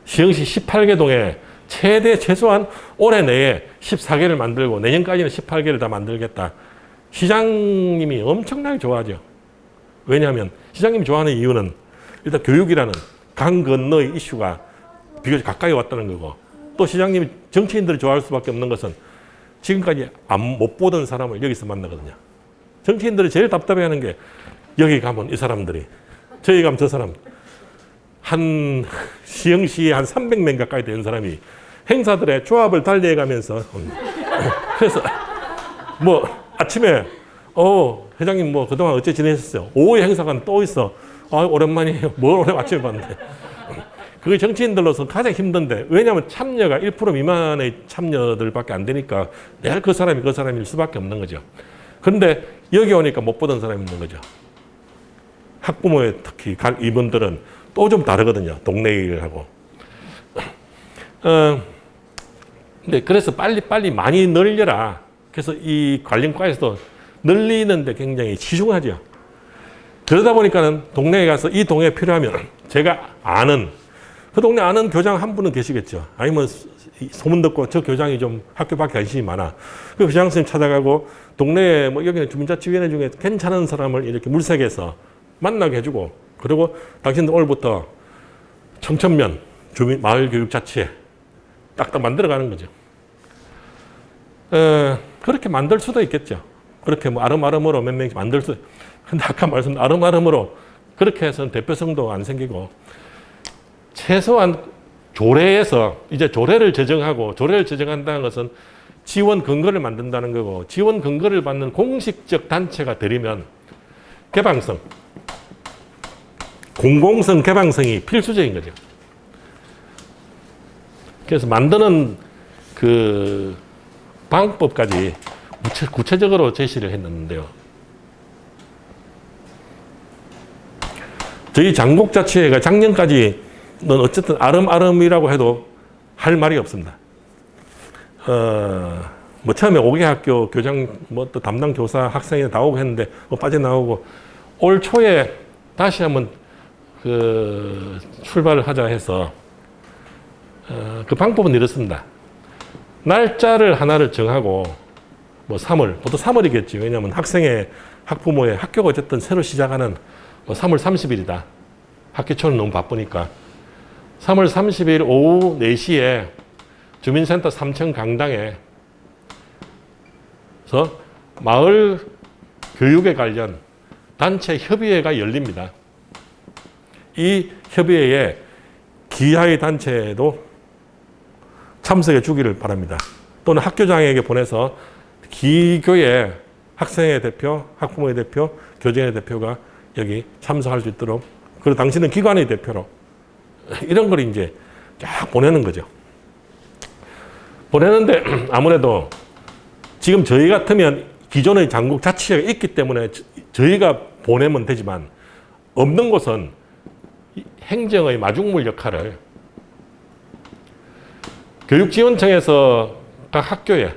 시흥시 18개 동에 최소한 올해 내에 14개를 만들고 내년까지는 18개를 다 만들겠다. 시장님이 엄청나게 좋아하죠. 왜냐하면 시장님이 좋아하는 이유는 일단 교육이라는 강 건너의 이슈가 비교적 가까이 왔다는 거고 또 시장님이 정치인들이 좋아할 수밖에 없는 것은 지금까지 못 보던 사람을 여기서 만나거든요. 정치인들이 제일 답답해하는 게 여기 가면 이 사람들이 저기 가면 저 사람 한 시흥시에 한 300명 가까이 되는 사람이 행사들의 조합을 달리해가면서 그래서 뭐 아침에 회장님 뭐 그동안 어째 지내셨어요? 오후에 행사가 또 있어. 오랜만이에요. 뭘 오늘 아침에 봤는데. 그게 정치인들로서 가장 힘든데 왜냐하면 참여가 1% 미만의 참여들밖에 안 되니까 내가 그 사람일 수밖에 없는 거죠. 그런데 여기 오니까 못 보던 사람이 있는 거죠. 학부모의 특히 이분들은 또 좀 다르거든요. 동네 일을 하고. 근데 그래서 빨리 많이 늘려라. 그래서 이 관련과에서도 늘리는데 굉장히 치중하죠. 그러다 보니까는 동네에 가서 이 동네에 필요하면 제가 아는 그 동네 아는 교장 한 분은 계시겠죠. 아니면 소문 듣고 저 교장이 좀 학교 밖에 관심이 많아. 그 교장 선생님 찾아가고 동네에 뭐 여기는 주민자치위원회 중에 괜찮은 사람을 이렇게 물색해서 만나게 해주고 그리고 당신들 오늘부터 청천면 주민 마을교육자치회 딱딱 만들어가는 거죠. 그렇게 만들 수도 있겠죠. 그렇게 뭐 아름아름으로 몇 명씩 만들 수. 근데 아까 말씀드린 아름아름으로 그렇게 해서는 대표성도 안 생기고 최소한 조례에서 이제 조례를 제정한다는 것은 지원 근거를 만든다는 거고 지원 근거를 받는 공식적 단체가 되려면 개방성, 공공성 개방성이 필수적인 거죠. 그래서 만드는 그 방법까지 구체적으로 제시를 했는데요. 저희 장곡자치회가 작년까지는 어쨌든 아름아름이라고 해도 할 말이 없습니다. 뭐 처음에 5개 학교 교장 뭐 또 담당 교사 학생이 다 오고 했는데 뭐 빠져나오고 올 초에 다시 한번 그 출발을 하자 해서 그 방법은 이렇습니다. 날짜를 하나를 정하고 뭐 3월, 보통 3월이겠지. 왜냐하면 학부모의 학교가 어쨌든 새로 시작하는 뭐 3월 30일이다. 학기초는 너무 바쁘니까 3월 30일 오후 4시에 주민센터 3층 강당에서 마을 교육에 관련 단체 협의회가 열립니다. 이 협의회에 기하의 단체도 참석해 주기를 바랍니다. 또는 학교장에게 보내서 기교의 학생의 대표, 학부모의 대표, 교정의 대표가 여기 참석할 수 있도록, 그리고 당신은 기관의 대표로 이런 걸 이제 쫙 보내는 거죠. 보내는데 아무래도 지금 저희 같으면 기존의 장국 자치회가 있기 때문에 저희가 보내면 되지만 없는 곳은 행정의 마중물 역할을 교육지원청에서 각 학교에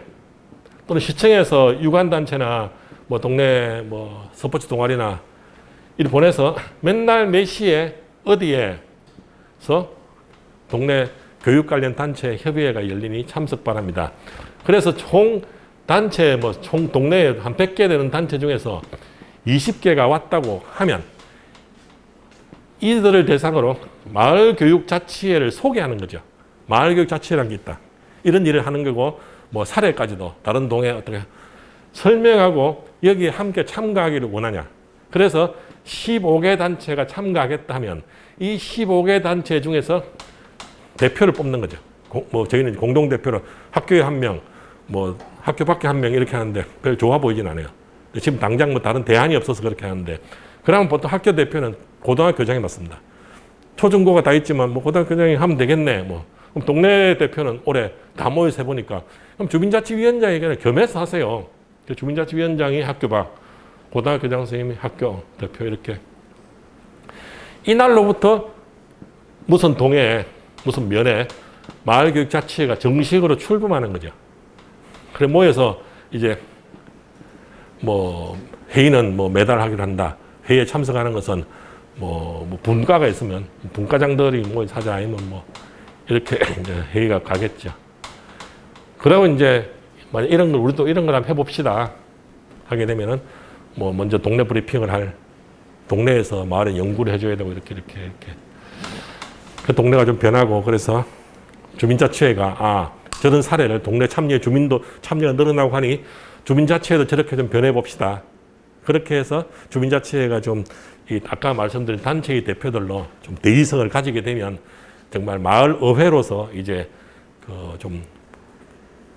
또는 시청에서 유관단체나 뭐 동네 뭐 스포츠 동아리나 이를 보내서 맨날 몇 시에 어디에서 동네 교육 관련 단체 협의회가 열리니 참석 바랍니다. 그래서 총 단체 총 동네에 한 100개 되는 단체 중에서 20개가 왔다고 하면 이들을 대상으로 마을교육자치회를 소개하는 거죠. 마을교육자치회라는 게 있다. 이런 일을 하는 거고 뭐 사례까지도 다른 동에 어떻게 설명하고 여기에 함께 참가하기를 원하냐. 그래서 15개 단체가 참가하겠다 하면 이 15개 단체 중에서 대표를 뽑는 거죠. 뭐 저희는 공동대표로 학교에 한 명, 뭐 학교 밖에 한 명 이렇게 하는데 별 좋아 보이진 않아요. 지금 당장 뭐 다른 대안이 없어서 그렇게 하는데, 그러면 보통 학교 대표는 고등학교장이 맡습니다. 초중고가 다 있지만 뭐 고등학교장이 하면 되겠네. 뭐 그럼 동네 대표는 올해 다 모여서 해보니까 그럼 주민자치위원장에게는 겸해서 하세요. 주민자치위원장이 학교 밖, 고등학교장 선생님이 학교 대표 이렇게. 이날로부터 무슨 동에 무슨 면에 마을교육자치회가 정식으로 출범하는 거죠. 그래 모여서 이제 뭐 회의는 뭐 매달 하기로 한다. 회의에 참석하는 것은 뭐 분과가 있으면 분과장들이 뭐 사자 아니면 뭐 이렇게 이제 회의가 가겠죠. 그러고 이제 만약 이런 걸 우리도 이런 걸 한번 해봅시다 하게 되면은 뭐 먼저 동네 브리핑을 할, 동네에서 마을에 연구를 해줘야 되고 이렇게 그 동네가 좀 변하고, 그래서 주민자치회가 저런 사례를 동네 참여에 주민도 참여가 늘어나고 하니 주민자치회도 저렇게 좀 변해봅시다. 그렇게 해서 주민자치회가 좀 아까 말씀드린 단체의 대표들로 좀 대의성을 가지게 되면 정말 마을의회로서 이제 그 좀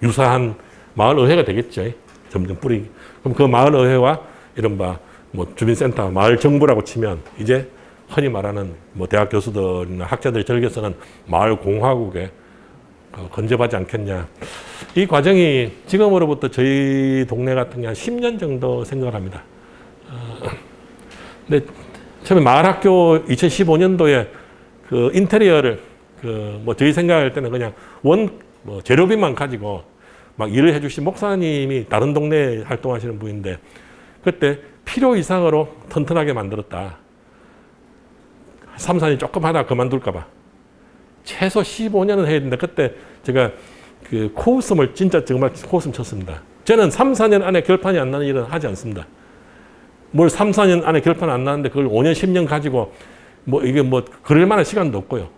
유사한 마을의회가 되겠죠. 점점 뿌리. 그럼 그 마을의회와 이른바 뭐 주민센터, 마을정부라고 치면 이제 흔히 말하는 뭐 대학 교수들이나 학자들이 즐겨 쓰는 마을공화국에 건접하지 않겠냐. 이 과정이 지금으로부터 저희 동네 같은 게 한 10년 정도 생각을 합니다. 근데 처음에 마을학교 2015년도에 그 인테리어를 뭐 저희 생각할 때는 그냥 뭐 재료비만 가지고 막 일을 해주신 목사님이 다른 동네에 활동하시는 분인데 그때 필요 이상으로 튼튼하게 만들었다. 3, 4년 조금 하다가 그만둘까봐. 최소 15년은 해야 되는데 그때 제가 그 코웃음을 진짜 정말 코웃음 쳤습니다. 저는 3, 4년 안에 결판이 안 나는 일은 하지 않습니다. 뭘 3, 4년 안에 결판 안 나는데 그걸 5년, 10년 가지고 뭐 이게 뭐 그럴 만한 시간도 없고요.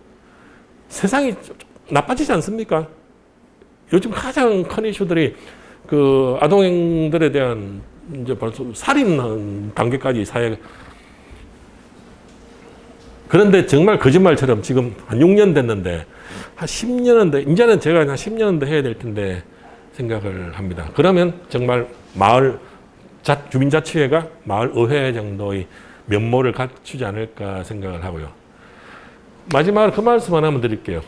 세상이 나빠지지 않습니까? 요즘 가장 큰 이슈들이 그 아동들에 대한 이제 벌써 살인 단계까지 사회가. 그런데 정말 거짓말처럼 지금 한 6년 됐는데 한 10년은 돼, 이제는 제가 한 10년은 더 해야 될 텐데 생각을 합니다. 그러면 정말 주민자치회가 마을의회 정도의 면모를 갖추지 않을까 생각을 하고요. 마지막으로 그 말씀 하나만 드릴게요.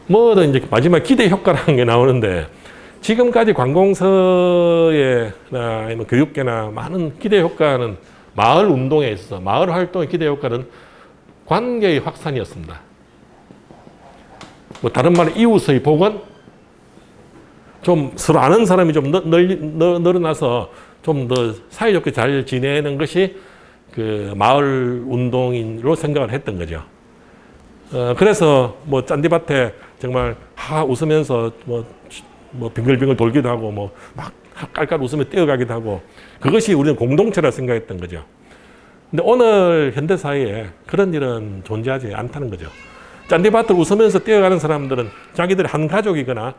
뭐든 이제 마지막 기대 효과라는 게 나오는데 지금까지 관공서에나 아니면 교육계나 많은 기대 효과는 마을 운동에 있어서 마을 활동의 기대 효과는 관계의 확산이었습니다. 뭐 다른 말로 이웃의 복원, 좀 서로 아는 사람이 좀 늘어나서 좀 더 사이좋게 잘 지내는 것이 그 마을 운동인으로 생각을 했던 거죠. 그래서 뭐 짠디밭에 정말 웃으면서 뭐 빙글빙글 돌기도 하고 뭐 막 깔깔 웃으며 뛰어가기도 하고 그것이 우리는 공동체라 생각했던 거죠. 근데 오늘 현대사회에 그런 일은 존재하지 않다는 거죠. 잔디밭을 웃으면서 뛰어가는 사람들은 자기들이 한 가족이거나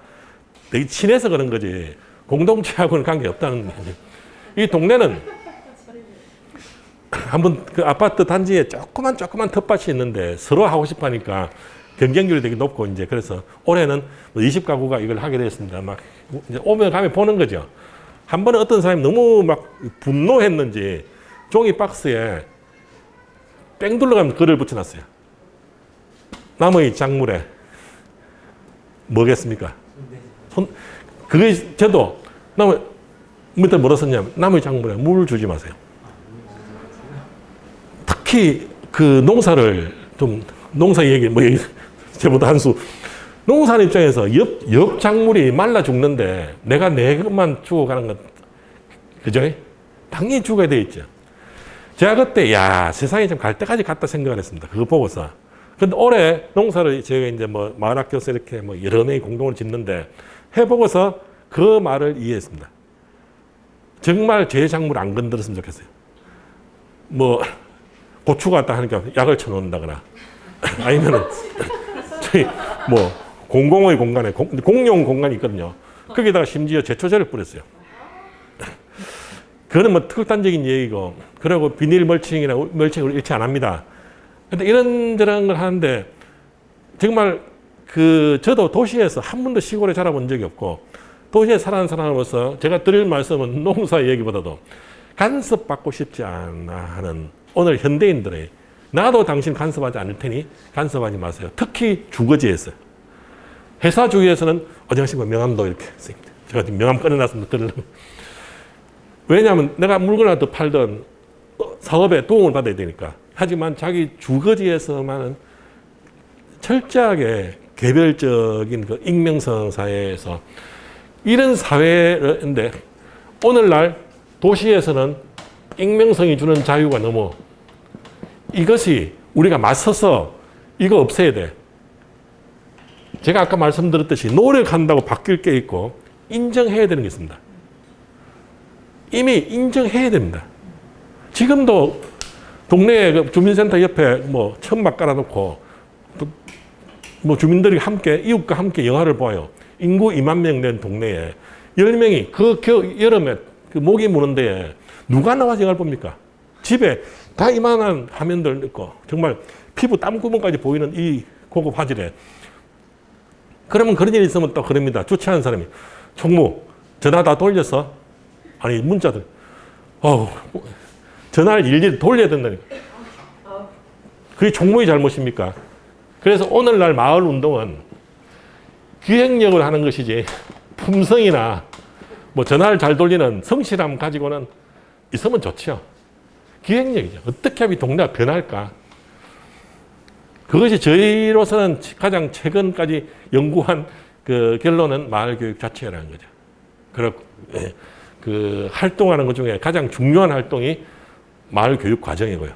되게 친해서 그런 거지 공동체하고는 관계없다는 거죠. 이 동네는 한번 그 아파트 단지에 조그만 텃밭이 있는데 서로 하고 싶어 하니까 경쟁률이 되게 높고 이제 그래서 올해는 20가구가 이걸 하게 됐습니다. 막 이제 오면 가면 보는 거죠. 한 번은 어떤 사람이 너무 막 분노했는지 종이 박스에 뺑 둘러가면서 글을 붙여놨어요. 나무의 작물에 뭐겠습니까? 그게 저도 나무 밑에 뭐라 썼냐면 나무의 작물에 물 주지 마세요. 특히 그 농사를 좀 농사 얘기 뭐 얘기 저보다 한 수 농사 입장에서 옆 작물이 말라 죽는데 내가 내 것만 죽어가는 건 그죠? 당연히 죽어야 돼 있죠. 제가 그때 야 세상이 좀 갈 때까지 갔다 생각을 했습니다. 그거 보고서. 근데 올해 농사를 저희가 이제 뭐 마을학교에서 이렇게 뭐 여러 명이 공동으로 짓는데 해보고서 그 말을 이해했습니다. 정말 제 작물 안 건드렸으면 좋겠어요. 뭐 고추가 왔다 하니까 약을 쳐놓는다거나 아니면은 저희 뭐 공공의 공간에 공용 공간이 있거든요. 거기다가 심지어 제초제를 뿌렸어요. 그거는 뭐 극단적인 얘기고 그리고 비닐 멀칭이나 멀칭을 일치 안 합니다. 근데 이런저런 걸 하는데 정말 그 저도 도시에서 한 번도 시골에 자라본 적이 없고 도시에 살아가는 사람으로서 제가 드릴 말씀은 농사 얘기보다도 간섭받고 싶지 않아 하는 오늘 현대인들의 나도 당신 간섭하지 않을 테니 간섭하지 마세요. 특히 주거지에서. 회사 주위에서는 어정신과 명함도 이렇게 씁니다. 제가 지금 명함 꺼내놨습니다. 들으려면. 왜냐하면 내가 물건을 더 팔던 사업에 도움을 받아야 되니까. 하지만 자기 주거지에서만은 철저하게 개별적인 그 익명성 사회에서 이런 사회인데 오늘날 도시에서는 익명성이 주는 자유가 너무 이것이 우리가 맞서서 이거 없애야 돼. 제가 아까 말씀드렸듯이 노력한다고 바뀔 게 있고 인정해야 되는 게 있습니다. 이미 인정해야 됩니다. 지금도 동네에 그 주민센터 옆에 뭐 천막 깔아놓고 또 뭐 주민들이 함께 이웃과 함께 영화를 봐요. 인구 2만 명 된 동네에 10명이 그 여름에 그 모기 무는 데에 누가 나와서 영화를 봅니까? 집에 다 이만한 화면들 있고 정말 피부 땀구멍까지 보이는 이 고급 화질에 그러면 그런 일이 있으면 또 그럽니다. 주최하는 사람이 총무 전화 다 돌려서 아니 문자들 전화를 일일이 돌려야 된다니까. 그게 총무의 잘못입니까? 그래서 오늘날 마을 운동은 기획력을 하는 것이지 품성이나 뭐 전화를 잘 돌리는 성실함 가지고는 있으면 좋죠. 기획력이죠. 어떻게 하면 동네가 변할까? 그것이 저희로서는 가장 최근까지 연구한 그 결론은 마을 교육 자체라는 거죠. 그리고 그 활동하는 것 중에 가장 중요한 활동이 마을 교육 과정이고요.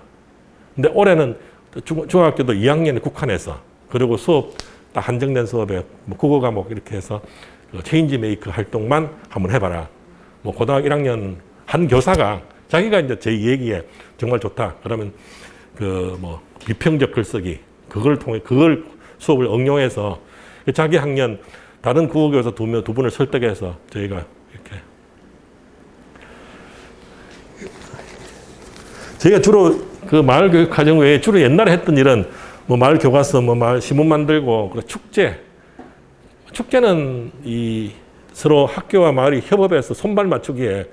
근데 올해는 중학교도 2학년에 국한해서 그리고 수업 딱 한정된 수업에 뭐 국어 과목 이렇게 해서 그 체인지 메이크 활동만 한번 해봐라. 뭐 고등학교 1학년 한 교사가 자기가 이제 제 얘기에 정말 좋다. 그러면 그 뭐 비평적 글쓰기 그걸 통해 그걸 수업을 응용해서 자기 학년 다른 국어교사 두 분을 설득해서 저희가 이렇게 저희가 주로 그 마을 교육 과정 외에 주로 옛날에 했던 일은 뭐 마을 교과서, 뭐 마을 시문 만들고, 그리고 축제는 이 서로 학교와 마을이 협업해서 손발 맞추기에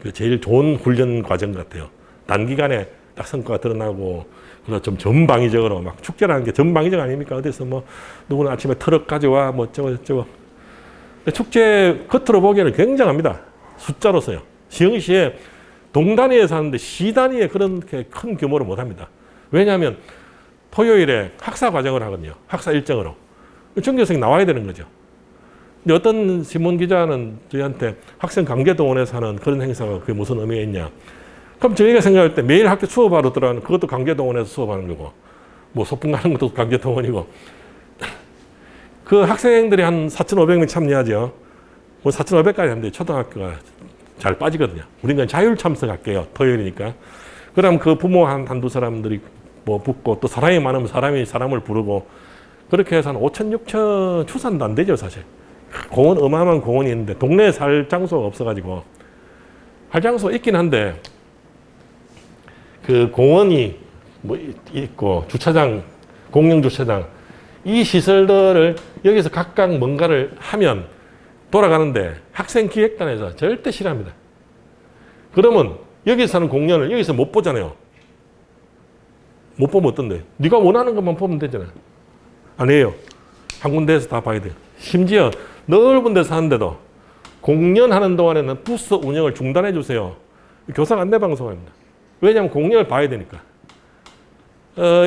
그 제일 좋은 훈련 과정 같아요. 단기간에 딱 성과가 드러나고, 그래서 좀 전방위적으로 막 축제라는 게 전방위적 아닙니까? 어디서 뭐 누구는 아침에 트럭 가져와, 뭐 어쩌고. 축제 겉으로 보기에는 굉장합니다. 숫자로서요. 시흥시에 동 단위에 사는데 시 단위에 그렇게 큰 규모로 못 합니다. 왜냐하면 토요일에 학사 과정을 하거든요. 학사 일정으로. 전교생이 나와야 되는 거죠. 근데 어떤 신문 기자는 저희한테 학생 강제 동원해서 하는 그런 행사가 그게 무슨 의미가 있냐. 그럼 저희가 생각할 때 매일 학교 수업하러 들어가는 그것도 강제 동원해서 수업하는 거고, 뭐 소풍 가는 것도 강제 동원이고. 그 학생들이 한 4,500명 참여하죠. 뭐 4,500까지 하는데 초등학교가 잘 빠지거든요. 우리는 자율 참석할게요. 토요일이니까. 그럼 그 부모 한두 사람들이 뭐 붙고 또 사람이 많으면 사람이 사람을 부르고 그렇게 해서 한 5천, 6천 추산도 안 되죠, 사실. 공원, 어마어마한 공원이 있는데 동네에 살 장소가 없어가지고 할 장소가 있긴 한데 그 공원이 뭐 있고 주차장, 공영 주차장 이 시설들을 여기서 각각 뭔가를 하면 돌아가는데 학생 기획단에서 절대 싫어합니다. 그러면 여기서 하는 공연을 여기서 못 보잖아요. 못 보면 어떤데? 네가 원하는 것만 보면 되잖아요. 아니에요. 한 군데에서 다 봐야 돼요. 심지어 넓은 데서 하는데도 공연하는 동안에는 부스 운영을 중단해 주세요. 교사가 안내 방송합니다. 왜냐하면 공연을 봐야 되니까.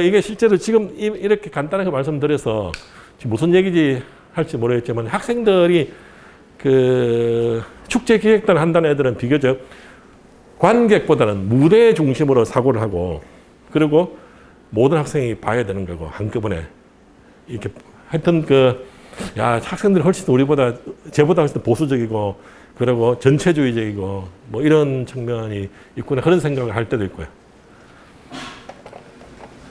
이게 실제로 지금 이렇게 간단하게 말씀드려서 지금 무슨 얘기지 할지 모르겠지만 학생들이 그 축제 기획단을 한다는 애들은 비교적 관객보다는 무대 중심으로 사고를 하고 그리고 모든 학생이 봐야 되는 거고 한꺼번에 이렇게 하여튼 야 학생들이 훨씬 우리보다 제보다 훨씬 보수적이고 그리고 전체주의적이고 뭐 이런 측면이 있구나 그런 생각을 할 때도 있고요.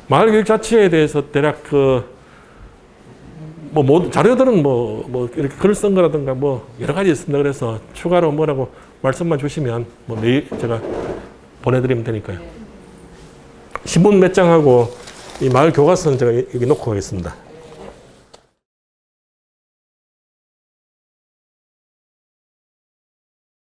마을교육 자체에 대해서 대략 자료들은 뭐 이렇게 글을 쓴 거라든가 뭐 여러 가지 있습니다. 그래서 추가로 뭐라고 말씀만 주시면 뭐 매일 제가 보내드리면 되니까요. 신문 몇 장하고 이 마을 교과서는 제가 여기 놓고 가겠습니다.